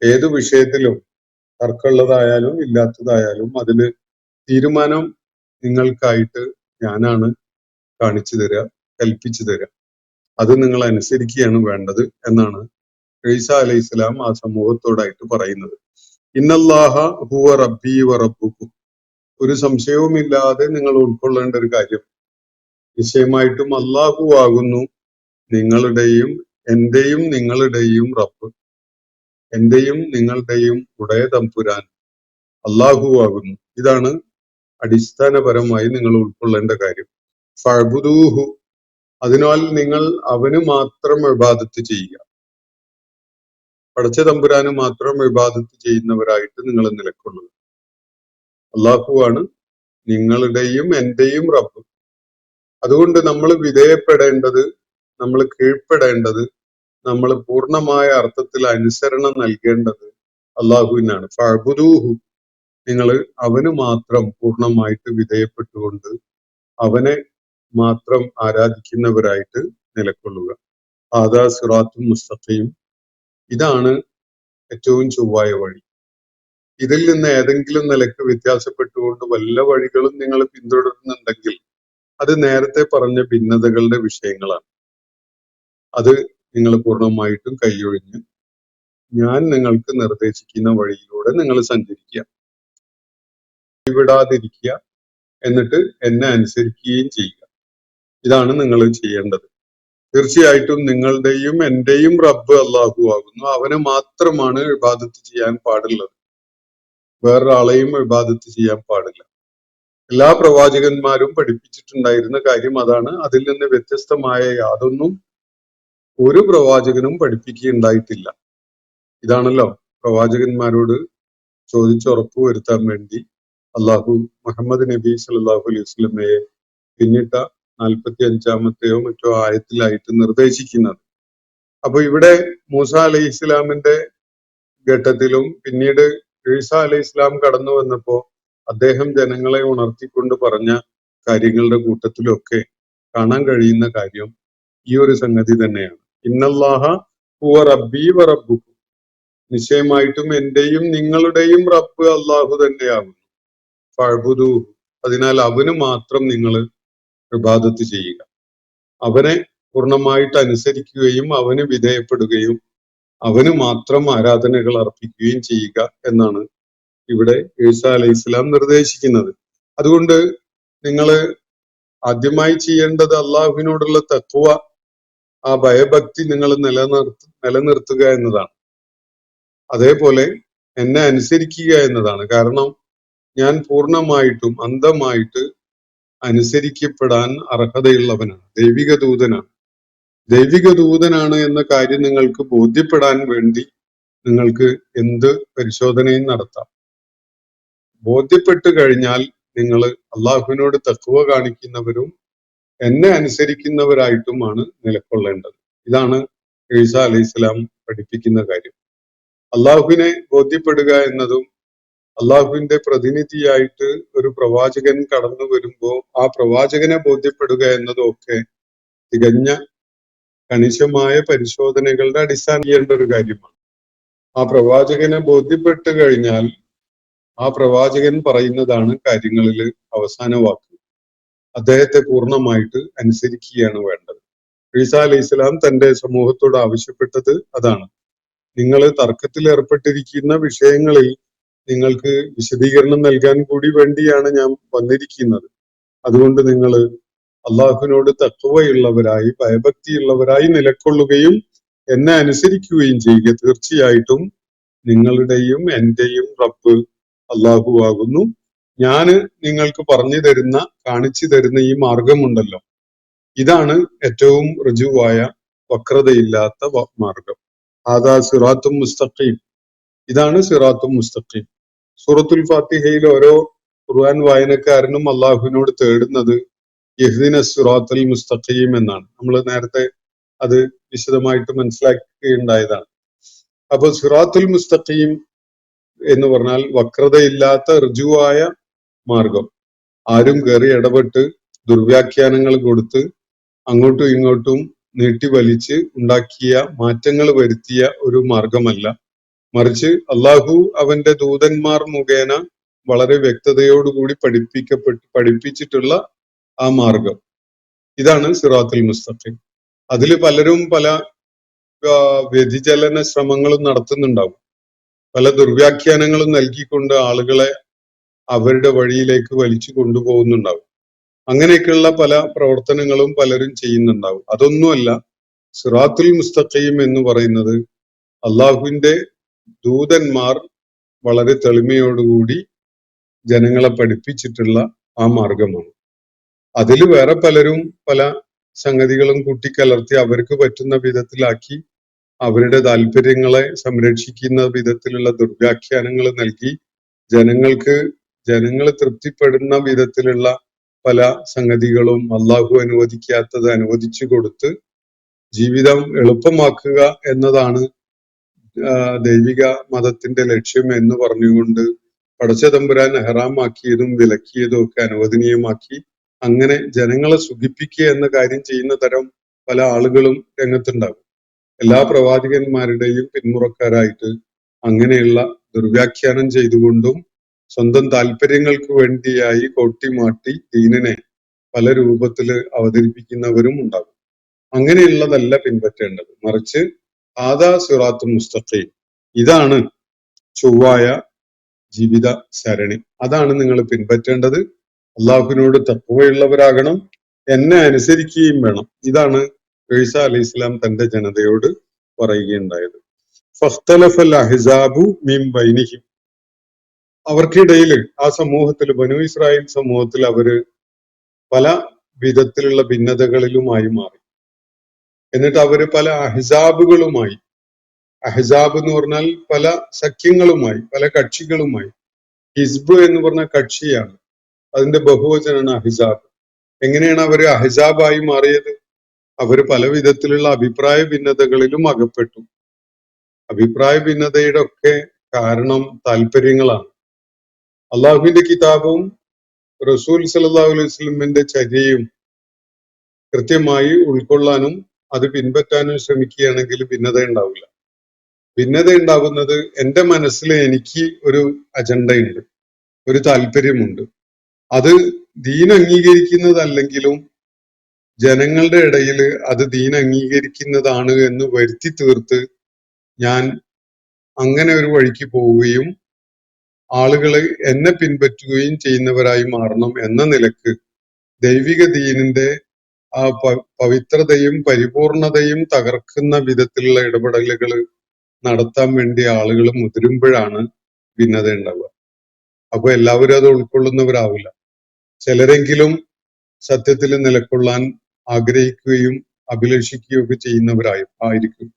ഏതു വിഷയത്തിലും തർക്കമുള്ളതായാലും ഇല്ലാത്തതായാലും അതിന് തീരുമാനം നിങ്ങൾക്കായിട്ട് ഞാനാണ് കാണിച്ചു തരിക, കൽപ്പിച്ചു തരിക. അത് നിങ്ങൾ അനുസരിക്കുകയാണ് വേണ്ടത് എന്നാണ് ഈസ അലൈഹി ഇസ്ലാം ആ സമൂഹത്തോടായിട്ട് പറയുന്നത്. ഇന്നല്ലാഹ ഹുവ റബ്ബി വ റബ്ബുക്കും, ഒരു സംശയവുമില്ലാതെ നിങ്ങൾ ഉൾക്കൊള്ളേണ്ട ഒരു കാര്യം, നിശ്ചയമായിട്ടും അല്ലാഹു ആകുന്നു നിങ്ങളുടെയും എന്റെയും നിങ്ങളുടെയും റബ്ബ്, എന്റെയും നിങ്ങളുടെയും ഉടയ തമ്പുരാൻ അല്ലാഹു ആകുന്നു. ഇതാണ് അടിസ്ഥാനപരമായി നിങ്ങൾ ഉൾക്കൊള്ളേണ്ട കാര്യം. ഫഅ്ബുദൂഹു, അതിനാൽ നിങ്ങൾ അവന് മാത്രം ഇബാദത്ത് ചെയ്യുക, പടച്ച തമ്പുരാന് മാത്രം ഇബാദത്ത് ചെയ്യുന്നവരായിട്ട് നിങ്ങൾ നിലകൊള്ളുക. അല്ലാഹു ആണ് നിങ്ങളുടെയും എന്റെയും റബ്ബ്. അതുകൊണ്ട് നമ്മൾ വിധേയപ്പെടേണ്ടത്, നമ്മൾ കീഴ്പ്പെടേണ്ടത്, നമ്മൾ പൂർണ്ണമായ അർത്ഥത്തിൽ അനുസരണം നൽകേണ്ടത് അള്ളാഹുവിനാണ്. ഫഅ്ബുദൂഹു, നിങ്ങൾ അവന് മാത്രം പൂർണ്ണമായിട്ട് വിധേയപ്പെട്ടുകൊണ്ട് അവനെ മാത്രം ആരാധിക്കുന്നവരായിട്ട് നിലകൊള്ളുക. ആദാ സിറാത്തുൽ മുസ്തഖീം, ഇതാണ് ഏറ്റവും ചൊവ്വായ വഴി. ഇതിൽ നിന്ന് ഏതെങ്കിലും നിലക്ക് വ്യത്യാസപ്പെട്ടുകൊണ്ട് വല്ല വഴികളും നിങ്ങൾ പിന്തുടരുന്നുണ്ടെങ്കിൽ അത് നേരത്തെ പറഞ്ഞ ഭിന്നതകളുടെ വിഷയങ്ങളാണ്. അത് നിങ്ങൾ പൂർണ്ണമായിട്ടും കൈയൊഴിഞ്ഞ് ഞാൻ നിങ്ങൾക്ക് നിർദ്ദേശിക്കുന്ന വഴിയിലൂടെ നിങ്ങൾ സഞ്ചരിക്കുക. കൈവിടാതിരിക്കുക, എന്നിട്ട് എന്നെ അനുസരിക്കുകയും ചെയ്യുക. ഇതാണ് നിങ്ങൾ ചെയ്യേണ്ടത്. തീർച്ചയായിട്ടും നിങ്ങളുടെയും എന്റെയും റബ്ബ് അല്ലാഹു ആകുന്നു. അവനെ മാത്രമാണ് ഇബാദത്ത് ചെയ്യാൻ പാടുള്ളത്. വേറൊരാളെയും ഇബാദത്ത് ചെയ്യാൻ പാടില്ല. എല്ലാ പ്രവാചകന്മാരും പഠിപ്പിച്ചിട്ടുണ്ടായിരുന്ന കാര്യം അതാണ്. അതിൽ നിന്ന് വ്യത്യസ്തമായ യാതൊന്നും ഒരു പ്രവാചകനും പഠിപ്പിക്കുകയുണ്ടായിട്ടില്ല. ഇതാണല്ലോ പ്രവാചകന്മാരോട് ചോദിച്ചുറപ്പ് വരുത്താൻ വേണ്ടി അള്ളാഹു മുഹമ്മദ് നബി സല്ലല്ലാഹു അലൈഹി വസല്ലമയെ പിന്നിട്ട 45-ാമത്തെയോ മറ്റോ ആയത്തിലായിട്ട് നിർദ്ദേശിക്കുന്നത്. അപ്പൊ ഇവിടെ മൂസ അലൈഹി ഇസ്ലാമിന്റെ ഘട്ടത്തിലും പിന്നീട് ഈസ അലൈഹി ഇസ്ലാം കടന്നു വന്നപ്പോ അദ്ദേഹം ജനങ്ങളെ ഉണർത്തിക്കൊണ്ട് പറഞ്ഞ കാര്യങ്ങളുടെ കൂട്ടത്തിലൊക്കെ കാണാൻ കഴിയുന്ന കാര്യം ഈ ഒരു സംഗതി തന്നെയാണ്. ഇന്നല്ലാഹ ഹുവ റബ്ബി വ റബ്ബുക്കും, നിശ്ചയമായിട്ടും എന്റെയും നിങ്ങളുടെയും റബ്ബ് അള്ളാഹു തന്നെയാകുന്നു. ഫഅ്ബുദൂഹു, അതിനാൽ അവന് മാത്രം നിങ്ങൾ ഇബാദത്ത് ചെയ്യുക, അവനെ പൂർണ്ണമായിട്ട് അനുസരിക്കുകയും അവന് വിധേയപ്പെടുകയും അവന് മാത്രം ആരാധനകൾ അർപ്പിക്കുകയും ചെയ്യുക എന്നാണ് ഇവിടെ ഈസ അലൈഹി ഇസ്ലാം നിർദ്ദേശിക്കുന്നത്. അതുകൊണ്ട് നിങ്ങൾ ആദ്യമായി ചെയ്യേണ്ടത് അള്ളാഹുവിനോടുള്ള തഖ്വ, ആ ഭയഭക്തി നിങ്ങൾ നിലനിർത്തുക എന്നതാണ്. അതേപോലെ എന്നെ അനുസരിക്കുക എന്നതാണ്. കാരണം ഞാൻ പൂർണ്ണമായിട്ടും അന്ധമായിട്ട് അനുസരിക്കപ്പെടാൻ അർഹതയുള്ളവനാണ്, ദൈവിക ദൂതനാണ്. ദൈവിക ദൂതനാണ് എന്ന കാര്യം നിങ്ങൾക്ക് ബോധ്യപ്പെടാൻ വേണ്ടി നിങ്ങൾക്ക് എന്ത് പരിശോധനയും നടത്താം. ബോധ്യപ്പെട്ടു കഴിഞ്ഞാൽ നിങ്ങൾ അള്ളാഹുവിനോട് തഖ്വ കാണിക്കുന്നവരും എന്നെ അനുസരിക്കുന്നവരായിട്ടുമാണ് നിലകൊള്ളേണ്ടത്. ഇതാണ് ഈസ അലൈഹി ഇസ്ലാം പഠിപ്പിക്കുന്ന കാര്യം. അള്ളാഹുവിനെ ബോധ്യപ്പെടുക എന്നതും അള്ളാഹുവിന്റെ പ്രതിനിധിയായിട്ട് ഒരു പ്രവാചകൻ കടന്നു വരുമ്പോ ആ പ്രവാചകനെ ബോധ്യപ്പെടുക എന്നതും ഒക്കെ തികഞ്ഞ കണിശമായ പരിശോധനകളുടെ അടിസ്ഥാനം ചെയ്യേണ്ട ഒരു കാര്യമാണ്. ആ പ്രവാചകനെ ബോധ്യപ്പെട്ടു കഴിഞ്ഞാൽ ആ പ്രവാചകൻ പറയുന്നതാണ് കാര്യങ്ങളിൽ അവസാന വാക്ക്. അദ്ദേഹത്തെ പൂർണ്ണമായിട്ട് അനുസരിക്കുകയാണ് വേണ്ടത്. ഈസ അലൈഹി ഇസ്ലാം തന്റെ സമൂഹത്തോട് ആവശ്യപ്പെട്ടത് അതാണ്. നിങ്ങൾ തർക്കത്തിൽ ഏർപ്പെട്ടിരിക്കുന്ന വിഷയങ്ങളിൽ നിങ്ങൾക്ക് വിശദീകരണം നൽകാൻ കൂടി വേണ്ടിയാണ് ഞാൻ വന്നിരിക്കുന്നത്. അതുകൊണ്ട് നിങ്ങൾ അള്ളാഹുവിനോട് തഖ്വയുള്ളവരായി ഭയഭക്തിയുള്ളവരായി നിലകൊള്ളുകയും എന്നെ അനുസരിക്കുകയും ചെയ്യുക. തീർച്ചയായിട്ടും നിങ്ങളുടെയും എന്റെയും റബ്ബ് അള്ളാഹു ആകുന്നു. ഞാന് നിങ്ങൾക്ക് കാണിച്ചു തരുന്ന ഈ മാർഗമുണ്ടല്ലോ, ഇതാണ് ഏറ്റവും ഋജുവായ വക്രതയില്ലാത്ത മാർഗം. ആദാ സിറാത്തും മുസ്തഖീം, ഇതാണ് സിറാത്തും മുസ്തഖീം. സൂറത്തുൽ ഫാത്തിഹയിൽ ഓരോ ഖുർആൻ വായനക്കാരനും അള്ളാഹുവിനോട് തേടുന്നത് ഇഹ്ദിന സിറാത്തുൽ മുസ്തഖീം എന്നാണ്. നമ്മൾ നേരത്തെ അത് വിശദമായിട്ട് മനസ്സിലാക്കുകയുണ്ടായതാണ്. അപ്പൊ സിറാത്തുൽ മുസ്തഖീം എന്ന് പറഞ്ഞാൽ വക്രതയില്ലാത്ത ഋജുവായ മാർഗം. ആരും കയറി ഇടപെട്ട് ദുർവ്യാഖ്യാനങ്ങൾ കൊടുത്ത് അങ്ങോട്ടും ഇങ്ങോട്ടും നീട്ടിവലിച്ച് ഉണ്ടാക്കിയ മാറ്റങ്ങൾ വരുത്തിയ ഒരു മാർഗമല്ല. മറിച്ച് അള്ളാഹു അവന്റെ ദൂതന്മാർ മുഖേന വളരെ വ്യക്തതയോടുകൂടി പഠിപ്പിച്ചിട്ടുള്ള ആ മാർഗം, ഇതാണ് സിറാത്തുൽ മുസ്തഖീം. അതിൽ പലരും പല വ്യതിചലന ശ്രമങ്ങളും നടത്തുന്നുണ്ടാവും. പല ദുർവ്യാഖ്യാനങ്ങളും നൽകിക്കൊണ്ട് ആളുകളെ അവരുടെ വഴിയിലേക്ക് വലിച്ചു കൊണ്ടുപോകുന്നുണ്ടാവും. അങ്ങനെയൊക്കെയുള്ള പല പ്രവർത്തനങ്ങളും പലരും ചെയ്യുന്നുണ്ടാവും. അതൊന്നുമല്ല സിറാത്തുൽ മുസ്തഖീം എന്ന് പറയുന്നത്. അള്ളാഹുവിന്റെ ദൂതന്മാർ വളരെ തെളിമയോടുകൂടി ജനങ്ങളെ പഠിപ്പിച്ചിട്ടുള്ള ആ മാർഗമാണ്. അതിൽ വേറെ പലരും പല സംഗതികളും കൂട്ടിക്കലർത്തി അവർക്ക് പറ്റുന്ന വിധത്തിലാക്കി അവരുടെ താല്പര്യങ്ങളെ സംരക്ഷിക്കുന്ന വിധത്തിലുള്ള ദുർവ്യാഖ്യാനങ്ങൾ നൽകി ജനങ്ങൾ തൃപ്തിപ്പെടുന്ന വിധത്തിലുള്ള പല സംഗതികളും അള്ളാഹു അനുവദിക്കാത്തത് അനുവദിച്ചു കൊടുത്ത് ജീവിതം എളുപ്പമാക്കുക എന്നതാണ് ദൈവിക മതത്തിന്റെ ലക്ഷ്യം എന്ന് പറഞ്ഞുകൊണ്ട് പടച്ചതമ്പുരാൻ ഹറാമാക്കിയതും വിലക്കിയതും ഒക്കെ അനുവദനീയമാക്കി അങ്ങനെ ജനങ്ങളെ സുഖിപ്പിക്കുക എന്ന കാര്യം ചെയ്യുന്ന തരം പല ആളുകളും രംഗത്തുണ്ടാകും. എല്ലാ പ്രവാചകന്മാരുടെയും പിന്മുറക്കാരായിട്ട് അങ്ങനെയുള്ള ദുർവ്യാഖ്യാനം ചെയ്തുകൊണ്ടും സ്വന്തം താല്പര്യങ്ങൾക്ക് വേണ്ടിയായി കൊട്ടിമാട്ടി ദീനിനെ പല രൂപത്തില് അവതരിപ്പിക്കുന്നവരും ഉണ്ടാകും. അങ്ങനെയുള്ളതല്ല പിൻപറ്റേണ്ടത്. മറിച്ച് ആദാ സിറാത്തുൽ മുസ്തഖീം, ഇതാണ് ചൊവ്വായ ജീവിത സരണി. അതാണ് നിങ്ങൾ പിൻപറ്റേണ്ടത്. അള്ളാഹുവിനോട് തഖ്വയുള്ളവരാകണം, എന്നെ അനുസരിക്കുകയും വേണം. ഇതാണ് ഈസ അലൈഹി ഇസ്ലാം തന്റെ ജനതയോട് പറയുകയുണ്ടായത്. ഫഖ്തലഫൽ അഹ്സാബു മിൻ ബൈനിഹിം. അവർക്കിടയിൽ, ആ സമൂഹത്തിൽ, ബനൂ ഇസ്രായേൽ സമൂഹത്തിൽ അവര് പല വിധത്തിലുള്ള ഭിന്നതകളിലുമായി മാറി. എന്നിട്ട് അവര് പല അഹ്സാബുകളുമായി, അഹ്സാബ് എന്ന് പറഞ്ഞാൽ പല സഖ്യങ്ങളുമായി, പല കക്ഷികളുമായി. ഹിസ്ബ് എന്ന് പറഞ്ഞ കക്ഷിയാണ്, അതിന്റെ ബഹുവചനാണ് അഹ്സാബ്. എങ്ങനെയാണ് അവര് അഹ്സാബായി മാറിയത്? അവര് പല വിധത്തിലുള്ള അഭിപ്രായ ഭിന്നതകളിലും അകപ്പെട്ടു. അഭിപ്രായ ഭിന്നതയുടെ ഒക്കെ കാരണം താല്പര്യങ്ങളാണ്. അള്ളാഹുവിന്റെ കിതാബും റസൂൽ സല്ലല്ലാഹു അലൈഹി വസല്ലമിന്റെ ചര്യയും കൃത്യമായി ഉൾക്കൊള്ളാനും അത് പിൻപറ്റാനും ശ്രമിക്കുകയാണെങ്കിൽ ഭിന്നത ഉണ്ടാവില്ല. ഭിന്നത ഉണ്ടാകുന്നത് എന്റെ മനസ്സിൽ എനിക്ക് ഒരു അജണ്ടയുണ്ട്, ഒരു താല്പര്യമുണ്ട്. അത് ദീൻ അംഗീകരിക്കുന്നതല്ലെങ്കിലും ജനങ്ങളുടെ ഇടയിൽ അത് ദീൻ അംഗീകരിക്കുന്നതാണ് എന്ന് വരുത്തി തീർത്ത് ഞാൻ അങ്ങനെ ഒരു വഴിക്ക് പോവുകയും ആളുകളെ എന്നെ പിൻപറ്റുകയും ചെയ്യുന്നവരായി മാറണം എന്ന നിലക്ക് ദൈവിക ദീനിന്റെ ആ പവിത്രതയും പരിപൂർണതയും തകർക്കുന്ന വിധത്തിലുള്ള ഇടപെടലുകൾ നടത്താൻ വേണ്ടി ആളുകൾ മുതിരുമ്പോഴാണ് ഭിന്നത ഉണ്ടാവുക. അപ്പൊ എല്ലാവരും അത് ഉൾക്കൊള്ളുന്നവരാവില്ല. ചിലരെങ്കിലും സത്യത്തിൽ നിലകൊള്ളാൻ ആഗ്രഹിക്കുകയും അഭിലഷിക്കുകയും ഒക്കെ ചെയ്യുന്നവരായിരിക്കും.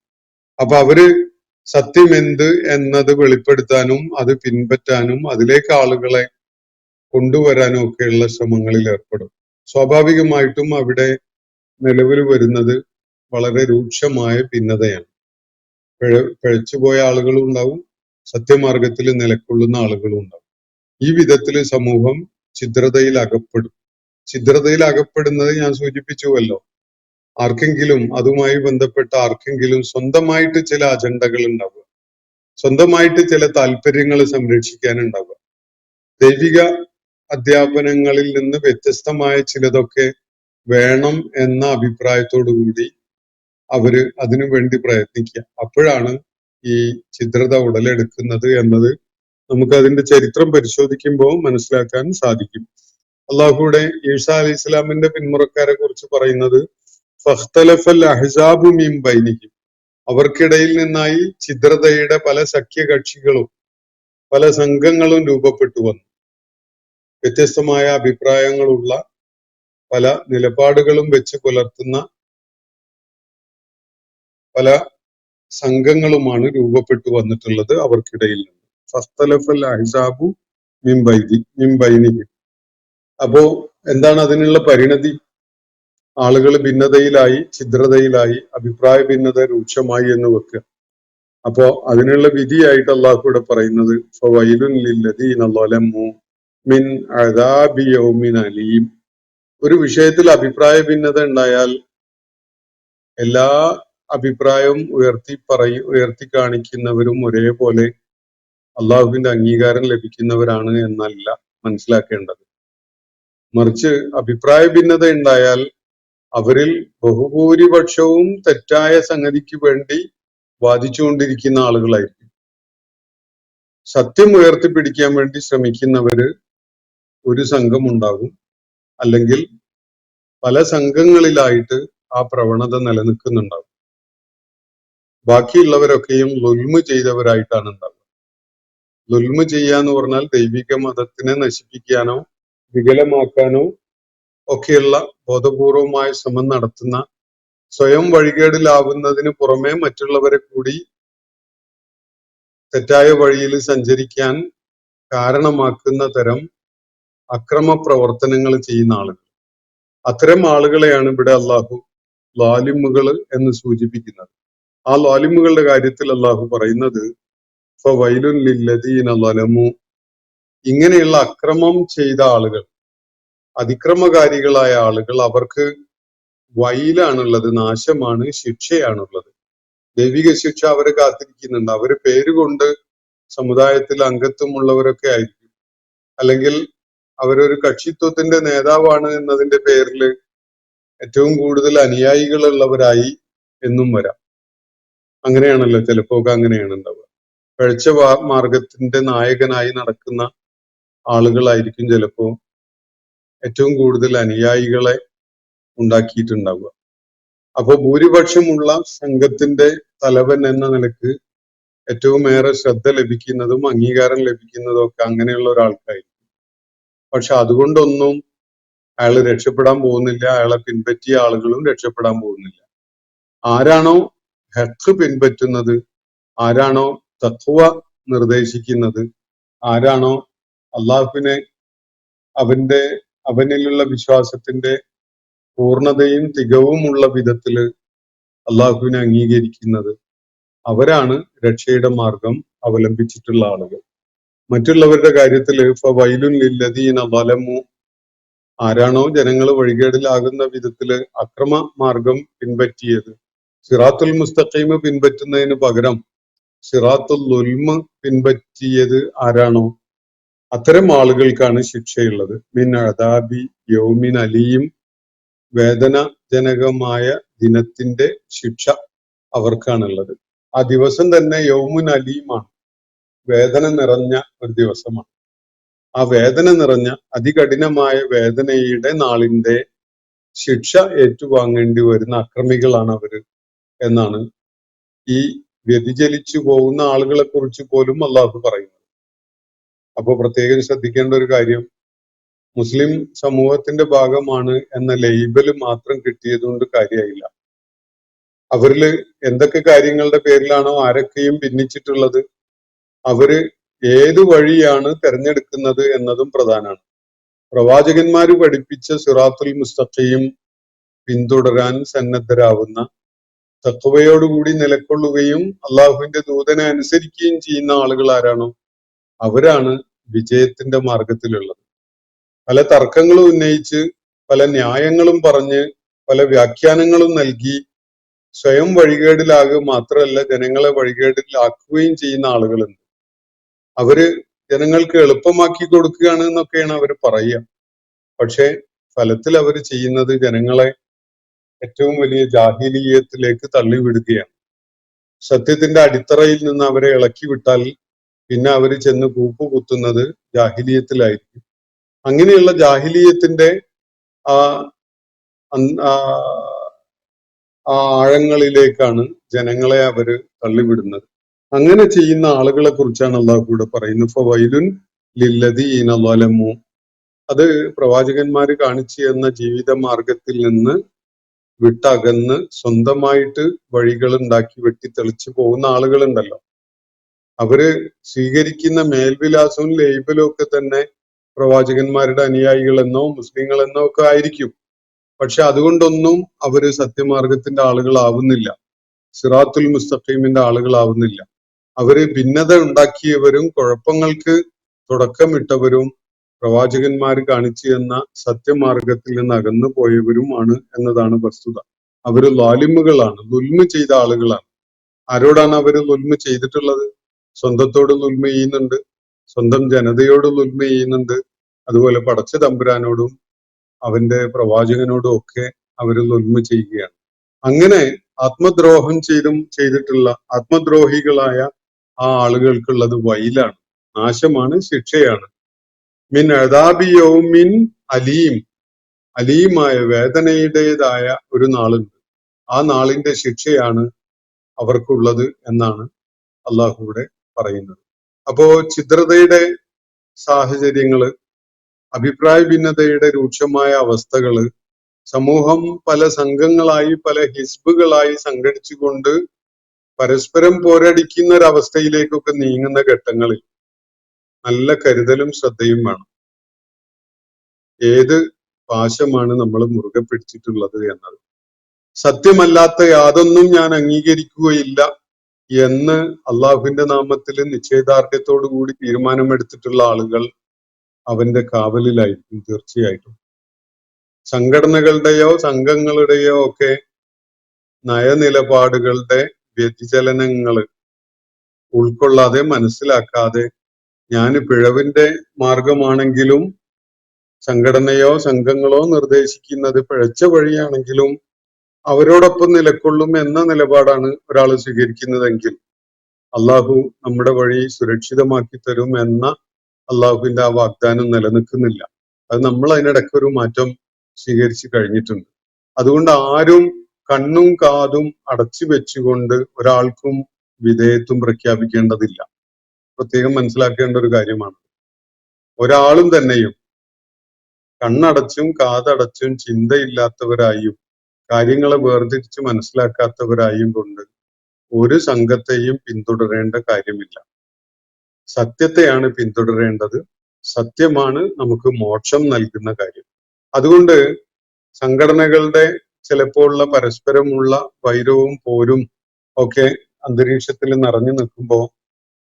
അപ്പൊ അവര് സത്യം എന്ത് എന്നത് വെളിപ്പെടുത്താനും അത് പിൻപറ്റാനും അതിലേക്ക് ആളുകളെ കൊണ്ടുവരാനും ഒക്കെയുള്ള ശ്രമങ്ങളിൽ ഏർപ്പെടും. സ്വാഭാവികമായിട്ടും അവിടെ നിലവിൽ വരുന്നത് വളരെ രൂക്ഷമായ ഭിന്നതയാണ്. പിഴച്ചുപോയ ആളുകളും ഉണ്ടാവും, സത്യമാർഗത്തിൽ നിലകൊള്ളുന്ന ആളുകളും ഉണ്ടാവും. ഈ വിധത്തിൽ സമൂഹം ഛിദ്രതയിൽ അകപ്പെടും. ഛിദ്രതയിൽ അകപ്പെടുന്നത് ഞാൻ സൂചിപ്പിച്ചുവല്ലോ. ആർക്കെങ്കിലും അതുമായി ബന്ധപ്പെട്ട ആർക്കെങ്കിലും സ്വന്തമായിട്ട് ചില അജണ്ടകൾ ഉണ്ടാവുക, സ്വന്തമായിട്ട് ചില താല്പര്യങ്ങൾ സംരക്ഷിക്കാനുണ്ടാവുക, ദൈവിക അധ്യാപനങ്ങളിൽ നിന്ന് വ്യത്യസ്തമായ ചിലതൊക്കെ വേണം എന്ന അഭിപ്രായത്തോടു കൂടി അവര് അതിനു വേണ്ടി പ്രയത്നിക്കുക. അപ്പോഴാണ് ഈ ഛിദ്രത ഉടലെടുക്കുന്നത് എന്നത് നമുക്ക് അതിന്റെ ചരിത്രം പരിശോധിക്കുമ്പോൾ മനസ്സിലാക്കാൻ സാധിക്കും. അള്ളാഹുവിടെ ഈസാ അലൈഹി ഇസ്ലാമിന്റെ പിന്മുറക്കാരെ കുറിച്ച് പറയുന്നത് ഫഖ്തലഫൽ അഹ്സാബു മിൻ ബൈനിഹിം. അവർക്കിടയിൽ നിന്നായി ഛിദ്രതയുടെ പല സഖ്യകക്ഷികളും പല സംഘങ്ങളും രൂപപ്പെട്ടു വന്നു. വ്യത്യസ്തമായ അഭിപ്രായങ്ങളുള്ള, പല നിലപാടുകളും വെച്ച് പുലർത്തുന്ന പല സംഘങ്ങളുമാണ് രൂപപ്പെട്ടു വന്നിട്ടുള്ളത് അവർക്കിടയിൽ നിന്ന്. ഫഖ്തലഫൽ അഹ്സാബു മിൻ ബൈനിഹിം. അപ്പോ എന്താണ് അതിനുള്ള പരിണതി? ആളുകൾ ഭിന്നതയിലായി, ഛിദ്രതയിലായി, അഭിപ്രായ ഭിന്നത രൂക്ഷമായി എന്ന് വെക്കുക. അപ്പോ അതിനുള്ള വിധിയായിട്ട് അള്ളാഹു ഇവിടെ പറയുന്നത് ഫവൈലുൻ ലില്ലദീന ളലമു മിൻ അദാബി യൗമിൻ അലീം. ഒരു വിഷയത്തിൽ അഭിപ്രായ ഭിന്നത ഉണ്ടായാൽ എല്ലാ അഭിപ്രായവും ഉയർത്തി കാണിക്കുന്നവരും ഒരേപോലെ അള്ളാഹുവിന്റെ അംഗീകാരം ലഭിക്കുന്നവരാണ് എന്നല്ല മനസ്സിലാക്കേണ്ടത്. മറിച്ച് അഭിപ്രായ ഭിന്നത ഉണ്ടായാൽ അവരിൽ ബഹുഭൂരിപക്ഷവും തെറ്റായ സംഗതിക്ക് വേണ്ടി വാദിച്ചുകൊണ്ടിരിക്കുന്ന ആളുകളായിരിക്കും. സത്യം ഉയർത്തിപ്പിടിക്കാൻ വേണ്ടി ശ്രമിക്കുന്നവര് ഒരു സംഘം ഉണ്ടാകും, അല്ലെങ്കിൽ പല സംഘങ്ങളിലായിട്ട് ആ പ്രവണത നിലനിൽക്കുന്നുണ്ടാകും. ബാക്കിയുള്ളവരൊക്കെയും ലുൽമ് ചെയ്തവരായിട്ടാണ് ഉണ്ടാവുക. ലുൽമ് ചെയ്യാന്ന് പറഞ്ഞാൽ ദൈവിക മതത്തിനെ നശിപ്പിക്കാനോ വികലമാക്കാനോ ഒക്കെയുള്ള ബോധപൂർവമായ ശ്രമം നടത്തുന്ന, സ്വയം വഴികേടിലാവുന്നതിന് പുറമെ മറ്റുള്ളവരെ കൂടി തെറ്റായ വഴിയിൽ സഞ്ചരിക്കാൻ കാരണമാക്കുന്ന തരം അക്രമ പ്രവർത്തനങ്ങൾ ചെയ്യുന്ന ആളുകൾ. അത്തരം ആളുകളെയാണ് ഇവിടെ അള്ളാഹു ലാലിമുകൾ എന്ന് സൂചിപ്പിക്കുന്നത്. ആ ലാലിമുകളുടെ കാര്യത്തിൽ അള്ളാഹു പറയുന്നത് ഫവൈലുൻ ലില്ലദീന ളലമു. ഇങ്ങനെയുള്ള അക്രമം ചെയ്ത ആളുകൾ, അതിക്രമകാരികളായ ആളുകൾ, അവർക്ക് വൈലാണുള്ളത്, നാശമാണ്, ശിക്ഷയാണുള്ളത്. ദൈവിക ശിക്ഷ അവരെ കാത്തിരിക്കുന്നുണ്ട്. അവര് പേരുകൊണ്ട് സമുദായത്തിൽ അംഗത്വമുള്ളവരൊക്കെ ആയിരിക്കും, അല്ലെങ്കിൽ അവരൊരു കക്ഷിത്വത്തിന്റെ നേതാവാണ് എന്നതിന്റെ പേരിൽ ഏറ്റവും കൂടുതൽ അനുയായികളുള്ളവരായി എന്നും വരാം. അങ്ങനെയാണല്ലോ ചിലപ്പോ അങ്ങനെയാണ് ഉണ്ടാവുക. പിഴച്ച മാർഗത്തിന്റെ നായകനായി നടക്കുന്ന ആളുകളായിരിക്കും ചിലപ്പോ ഏറ്റവും കൂടുതൽ അനുയായികളെ ഉണ്ടാക്കിയിട്ടുണ്ടാവുക. അപ്പൊ ഭൂരിപക്ഷമുള്ള സംഘത്തിന്റെ തലവൻ എന്ന നിലക്ക് ഏറ്റവും ഏറെ ശ്രദ്ധ ലഭിക്കുന്നതും അംഗീകാരം ലഭിക്കുന്നതും ഒക്കെ അങ്ങനെയുള്ള ഒരാൾക്കായിരിക്കും. പക്ഷെ അതുകൊണ്ടൊന്നും അയാൾ രക്ഷപ്പെടാൻ പോകുന്നില്ല, അയാളെ പിൻപറ്റിയ ആളുകളും രക്ഷപ്പെടാൻ പോകുന്നില്ല. ആരാണോ ഹഖ് പിൻപറ്റുന്നത്, ആരാണോ തഖ്വ നിർദ്ദേശിക്കുന്നത്, ആരാണോ അള്ളാഹുവിനെ അവനിലുള്ള വിശ്വാസത്തിന്റെ പൂർണ്ണതയും തികവുമുള്ള വിധത്തില് അള്ളാഹുവിനെ അംഗീകരിക്കുന്നത്, അവരാണ് രക്ഷയുടെ മാർഗം അവലംബിച്ചിട്ടുള്ള ആളുകൾ. മറ്റുള്ളവരുടെ കാര്യത്തില് ഫവൈലുൻ ലില്ലദീന ളലമു, ആരാണോ ജനങ്ങൾ വഴികേടിലാകുന്ന വിധത്തില് അക്രമ മാർഗം പിൻപറ്റിയത്, സിറാത്തുൽ മുസ്തഖീം പിൻപറ്റുന്നതിന് പകരം സിറാത്തുൽ ളുൽമ് പിൻപറ്റിയത് ആരാണോ, അത്തരം ആളുകൾക്കാണ് ശിക്ഷയുള്ളത്. മിൻ അദാബി യൗമിൻ അലിയും, വേദനാജനകമായ ദിനത്തിന്റെ ശിക്ഷ അവർക്കാണുള്ളത്. ആ ദിവസം തന്നെ യൗമുൻ അലീമാണ്, വേദന നിറഞ്ഞ ഒരു ദിവസമാണ്. ആ വേദന നിറഞ്ഞ അതികഠിനമായ വേദനയുടെ നാളിന്റെ ശിക്ഷ ഏറ്റുവാങ്ങേണ്ടി വരുന്ന അക്രമികളാണ് അവര് എന്നാണ് ഈ വ്യതിചലിച്ചു പോകുന്ന ആളുകളെ കുറിച്ച് പോലും അള്ളാഹു പറയുന്നത്. അപ്പൊ പ്രത്യേകം ശ്രദ്ധിക്കേണ്ട ഒരു കാര്യം, മുസ്ലിം സമൂഹത്തിന്റെ ഭാഗമാണ് എന്ന ലേബല് മാത്രം കിട്ടിയതുകൊണ്ട് കാര്യമായില്ല. അവരില് എന്തൊക്കെ കാര്യങ്ങളുടെ പേരിലാണോ ആരൊക്കെയും ഭിന്നിച്ചിട്ടുള്ളത്, അവര് ഏത് വഴിയാണ് തെരഞ്ഞെടുക്കുന്നത് എന്നതും പ്രധാനമാണ്. പ്രവാചകന്മാര് പഠിപ്പിച്ച സിറാത്തുൽ മുസ്തഖീം പിന്തുടരാൻ സന്നദ്ധരാവുന്ന, തഖ്വയോടുകൂടി നിലകൊള്ളുകയും അള്ളാഹുവിന്റെ ദൂതനെ അനുസരിക്കുകയും ചെയ്യുന്ന ആളുകൾ ആരാണോ, അവരാണ് വിജയത്തിന്റെ മാർഗത്തിലുള്ളത്. പല തർക്കങ്ങളും ഉന്നയിച്ച്, പല ന്യായങ്ങളും പറഞ്ഞ്, പല വ്യാഖ്യാനങ്ങളും നൽകി സ്വയം വഴികേടിലാകുക മാത്രമല്ല ജനങ്ങളെ വഴികേടിലാക്കുകയും ചെയ്യുന്ന ആളുകളുണ്ട്. അവര് ജനങ്ങൾക്ക് എളുപ്പമാക്കി കൊടുക്കുകയാണ് എന്നൊക്കെയാണ് അവർ പറയുക. പക്ഷെ ഫലത്തിൽ അവർ ചെയ്യുന്നത് ജനങ്ങളെ ഏറ്റവും വലിയ ജാഹിലീയത്തിലേക്ക് തള്ളിവിടുകയാണ്. സത്യത്തിന്റെ അടിത്തറയിൽ നിന്ന് അവരെ ഇളക്കി വിട്ടാൽ പിന്നെ അവർ ചെന്ന് കൂപ്പുകുത്തുന്നത് ജാഹിലീയത്തിലായിരിക്കും. അങ്ങനെയുള്ള ജാഹിലീയത്തിന്റെ ആ ആഴങ്ങളിലേക്കാണ് ജനങ്ങളെ അവര് തള്ളിവിടുന്നത്. അങ്ങനെ ചെയ്യുന്ന ആളുകളെ കുറിച്ചാണ് അള്ളാഹു കൂടെ പറയുന്നത്, ഫവൈലുൻ ലില്ലദീന ളലമു. അത് പ്രവാചകന്മാര് കാണിച്ചു തന്ന ജീവിത മാർഗത്തിൽ നിന്ന് വിട്ടകന്ന് സ്വന്തമായിട്ട് വഴികൾ ഉണ്ടാക്കി വെട്ടിത്തെളിച്ചു പോകുന്ന ആളുകളുണ്ടല്ലോ, അവര് സ്വീകരിക്കുന്ന മേൽവിലാസവും ലേബലും ഒക്കെ തന്നെ പ്രവാചകന്മാരുടെ അനുയായികളെന്നോ മുസ്ലിങ്ങളെന്നോ ഒക്കെ ആയിരിക്കും. പക്ഷെ അതുകൊണ്ടൊന്നും അവര് സത്യമാർഗത്തിന്റെ ആളുകളാവുന്നില്ല, സിറാത്തുൽ മുസ്തഖീമിന്റെ ആളുകളാവുന്നില്ല. അവര് ഭിന്നത ഉണ്ടാക്കിയവരും കുഴപ്പങ്ങൾക്ക് തുടക്കമിട്ടവരും പ്രവാചകന്മാർ കാണിച്ചു തന്ന സത്യമാർഗത്തിൽ നിന്ന് അകന്നു പോയവരുമാണ് എന്നതാണ് വസ്തുത. അവര് ലാലിമുകളാണ്, ദുൽമ ചെയ്ത ആളുകളാണ്. ആരോടാണ് അവര് ദുൽമ ചെയ്തിട്ടുള്ളത്? സ്വന്തത്തോട് ദുൽമ ചെയ്യുന്നുണ്ട്, സ്വന്തം ജനതയോട് ദുൽമ ചെയ്യുന്നുണ്ട്, അതുപോലെ പടച്ച തമ്പുരാനോടും അവന്റെ പ്രവാചകനോടും ഒക്കെ അവര് ദുൽമ ചെയ്യുകയാണ്. അങ്ങനെ ആത്മദ്രോഹം ചെയ്തിട്ടുള്ള ആത്മദ്രോഹികളായ ആ ആളുകൾക്കുള്ളത് വൈലാണ്, നാശമാണ്, ശിക്ഷയാണ്. മിൻ അദാബി യൗമിൻ അലീം, അലീമായ വേദനയുടേതായ ഒരു നാളുണ്ട്. ആ നാളിന്റെ ശിക്ഷയാണ് അവർക്കുള്ളത് എന്നാണ് അള്ളാഹു ഇവിടെ പറയുന്നത്. അപ്പോ ഛിദ്രതയുടെ സാഹചര്യങ്ങള്, അഭിപ്രായ ഭിന്നതയുടെ രൂക്ഷമായ അവസ്ഥകള്, സമൂഹം പല സംഘങ്ങളായി പല ഹിസ്ബുകളായി സംഘടിച്ചുകൊണ്ട് പരസ്പരം പോരടിക്കുന്ന ഒരവസ്ഥയിലേക്കൊക്കെ നീങ്ങുന്ന ഘട്ടങ്ങളിൽ നല്ല കരുതലും ശ്രദ്ധയും വേണം. ഏത് പാശമാണ് നമ്മൾ മുറുകെ പിടിച്ചിട്ടുള്ളത് എന്നത്. സത്യമല്ലാത്ത യാതൊന്നും ഞാൻ അംഗീകരിക്കുകയില്ല എന്ന് അള്ളാഹുവിന്റെ നാമത്തിൽ നിശ്ചയദാർഢ്യത്തോടു കൂടി തീരുമാനമെടുത്തിട്ടുള്ള ആളുകൾ അവന്റെ കാവലിലായിരിക്കും തീർച്ചയായിട്ടും. സംഘടനകളുടെയോ സംഘങ്ങളുടെയോ ഒക്കെ നയനിലപാടുകളുടെ വ്യതിചലനങ്ങൾ ഉൾക്കൊള്ളാതെ മനസ്സിലാക്കാതെ, ഞാൻ പിഴവിന്റെ മാർഗമാണെങ്കിലും സംഘടനയോ സംഘങ്ങളോ നിർദ്ദേശിക്കുന്നത് പിഴച്ച വഴിയാണെങ്കിലും അവരോടൊപ്പം നിലകൊള്ളും എന്ന നിലപാടാണ് ഒരാൾ സ്വീകരിക്കുന്നതെങ്കിൽ അള്ളാഹു നമ്മുടെ വഴി സുരക്ഷിതമാക്കി തരും എന്ന അള്ളാഹുവിന്റെ ആ വാഗ്ദാനം നിലനിൽക്കുന്നില്ല. അത് നമ്മൾ അതിനിടയ്ക്ക് ഒരു മാറ്റം സ്വീകരിച്ചു കഴിഞ്ഞിട്ടുണ്ട്. അതുകൊണ്ട് ആരും കണ്ണും കാതും അടച്ചു വെച്ചുകൊണ്ട് ഒരാൾക്കും വിധേയത്വം പ്രഖ്യാപിക്കേണ്ടതില്ല. പ്രത്യേകം മനസ്സിലാക്കേണ്ട ഒരു കാര്യമാണ്. ഒരാളും തന്നെയും കണ്ണടച്ചും കാതടച്ചും ചിന്തയില്ലാത്തവരായും കാര്യങ്ങളെ വേർതിരിച്ച് മനസ്സിലാക്കാത്തവരായും കൊണ്ട് ഒരു സംഘത്തെയും പിന്തുടരേണ്ട കാര്യമില്ല. സത്യത്തെയാണ് പിന്തുടരേണ്ടത്. സത്യമാണ് നമുക്ക് മോക്ഷം നൽകുന്ന കാര്യം. അതുകൊണ്ട് സംഘടനകളുടെ ചിലപ്പോഴുള്ള പരസ്പരമുള്ള വൈരവും പോരും ഒക്കെ അന്തരീക്ഷത്തിൽ നിറഞ്ഞു നിൽക്കുമ്പോൾ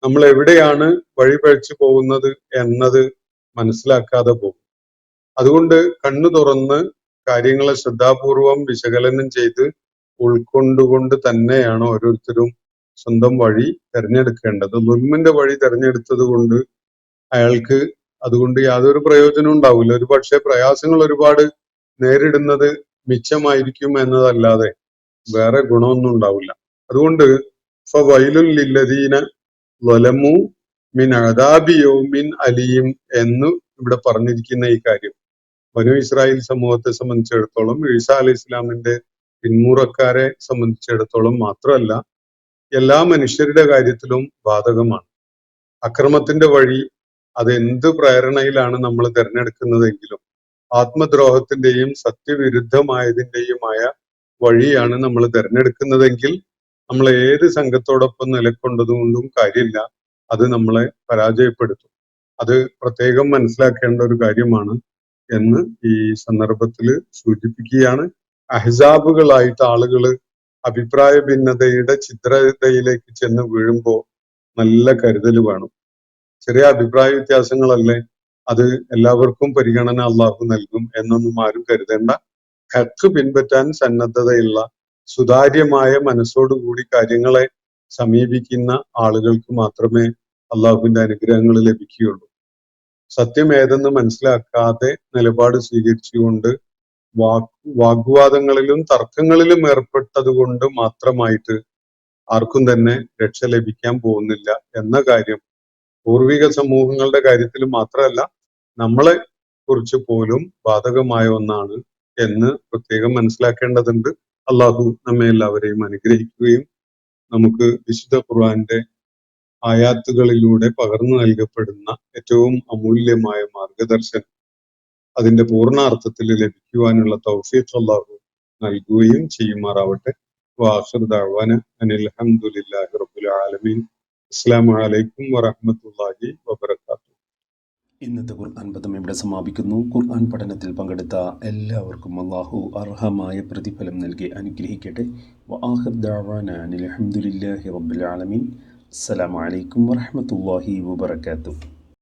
നമ്മൾ എവിടെയാണ് വഴിപഴച്ചു പോകുന്നത് എന്നത് മനസ്സിലാക്കാതെ പോകും. അതുകൊണ്ട് കണ്ണു തുറന്ന് കാര്യങ്ങളെ ശ്രദ്ധാപൂർവം വിശകലനം ചെയ്ത് ഉൾക്കൊണ്ടുകൊണ്ട് തന്നെയാണ് ഓരോരുത്തരും സ്വന്തം വഴി തെരഞ്ഞെടുക്കേണ്ടത്. ദുൽമിന്റെ വഴി തെരഞ്ഞെടുത്തത് കൊണ്ട് അയാൾക്ക് അതുകൊണ്ട് യാതൊരു പ്രയോജനവും ഉണ്ടാവില്ല. ഒരു പക്ഷേ പ്രയാസങ്ങൾ ഒരുപാട് നേരിടുന്നത് മിച്ചമായിരിക്കും എന്നതല്ലാതെ വേറെ ഗുണമൊന്നും ഉണ്ടാവില്ല. അതുകൊണ്ട് ഫവൈലുൽ ലില്ലദീന ളലമു മിൻ അദാബി യൗമിൻ അലീം എന്ന് ഇവിടെ പറഞ്ഞിരിക്കുന്ന ഈ കാര്യം ബനൂ ഇസ്രായേൽ സമൂഹത്തെ സംബന്ധിച്ചിടത്തോളം, ഈസാ അലൈഹി ഇസ്ലാമിന്റെ പിന്മുറക്കാരെ സംബന്ധിച്ചിടത്തോളം മാത്രമല്ല, എല്ലാ മനുഷ്യരുടെ കാര്യത്തിലും ബാധകമാണ്. അക്രമത്തിന്റെ വഴി അതെന്ത് പ്രേരണയിലാണ് നമ്മൾ തിരഞ്ഞെടുക്കുന്നതെങ്കിലും ആത്മദ്രോഹത്തിന്റെയും സത്യവിരുദ്ധമായതിന്റെയുമായ വഴിയാണ് നമ്മൾ തിരഞ്ഞെടുക്കുന്നതെങ്കിൽ നമ്മൾ ഏത് സംഘത്തോടൊപ്പം നിലകൊണ്ടതുകൊണ്ടും കാര്യമില്ല, അത് നമ്മളെ പരാജയപ്പെടുത്തും. അത് പ്രത്യേകം മനസ്സിലാക്കേണ്ട ഒരു കാര്യമാണ് എന്ന് ഈ സന്ദർഭത്തിൽ സൂചിപ്പിക്കുകയാണ്. അഹ്സാബുകളായിട്ട് ആളുകൾ അഭിപ്രായ ഭിന്നതയുടെ ചിത്രതയിലേക്ക് ചെന്ന് വീഴുമ്പോൾ നല്ല കരുതൽ വേണം. ചെറിയ അഭിപ്രായ വ്യത്യാസങ്ങളല്ലേ, അത് എല്ലാവർക്കും പരിഗണന അള്ളാഹു നൽകും എന്നൊന്നും ആരും കരുതേണ്ട. ഹക്ക് പിൻപറ്റാൻ സന്നദ്ധതയുള്ള സുതാര്യമായ മനസ്സോടുകൂടി കാര്യങ്ങളെ സമീപിക്കുന്ന ആളുകൾക്ക് മാത്രമേ അള്ളാഹുവിന്റെ അനുഗ്രഹങ്ങൾ ലഭിക്കുകയുള്ളൂ. സത്യം ഏതെന്ന് മനസ്സിലാക്കാതെ നിലപാട് സ്വീകരിച്ചുകൊണ്ട് വാഗ്വാദങ്ങളിലും തർക്കങ്ങളിലും ഏർപ്പെട്ടത് കൊണ്ട് മാത്രമായിട്ട് ആർക്കും തന്നെ രക്ഷ ലഭിക്കാൻ പോകുന്നില്ല എന്ന കാര്യം പൂർവിക സമൂഹങ്ങളുടെ കാര്യത്തിൽ മാത്രമല്ല നമ്മളെ കുറിച്ച് പോലും ബാധകമായ ഒന്നാണ് എന്ന് പ്രത്യേകം മനസ്സിലാക്കേണ്ടതുണ്ട്. അള്ളാഹു നമ്മെ എല്ലാവരെയും അനുഗ്രഹിക്കുകയും നമുക്ക് വിശുദ്ധ ഖുർആന്റെ ആയാത്തുകളിലൂടെ പകർന്നു നൽകപ്പെടുന്ന ഏറ്റവും അമൂല്യമായ മാർഗദർശനം അതിന്റെ പൂർണ്ണാർത്ഥത്തിൽ ലഭിക്കുവാനുള്ള തൗഫീഖ് അല്ലാഹു നൽകുകയും ചെയ്യുമാറാവട്ടെ. വആഖിറു ദഅ്വാന അനിൽ ഹംദുലില്ലാഹി റബ്ബിൽ ആലമീൻ. അസ്സലാമു അലൈക്കും വറഹ്മത്തുള്ളാഹി വബറകാതുഹു. ഇന്നത്തെ ഖുർആൻ പദം ഇവിടെ സമാപിക്കുന്നു. ഖുർആൻ പഠനത്തിൽ പങ്കെടുത്ത എല്ലാവർക്കും അല്ലാഹു അർഹമായ പ്രതിഫലം നൽകി അനുഗ്രഹിക്കട്ടെ. വആഖിറു ദഅ്വാന അനിൽ ഹംദുലില്ലാഹി റബ്ബിൽ ആലമീൻ. അസ്സലാമു അലൈക്കും വറഹ്മത്തുള്ളാഹി വബറകാതുഹു.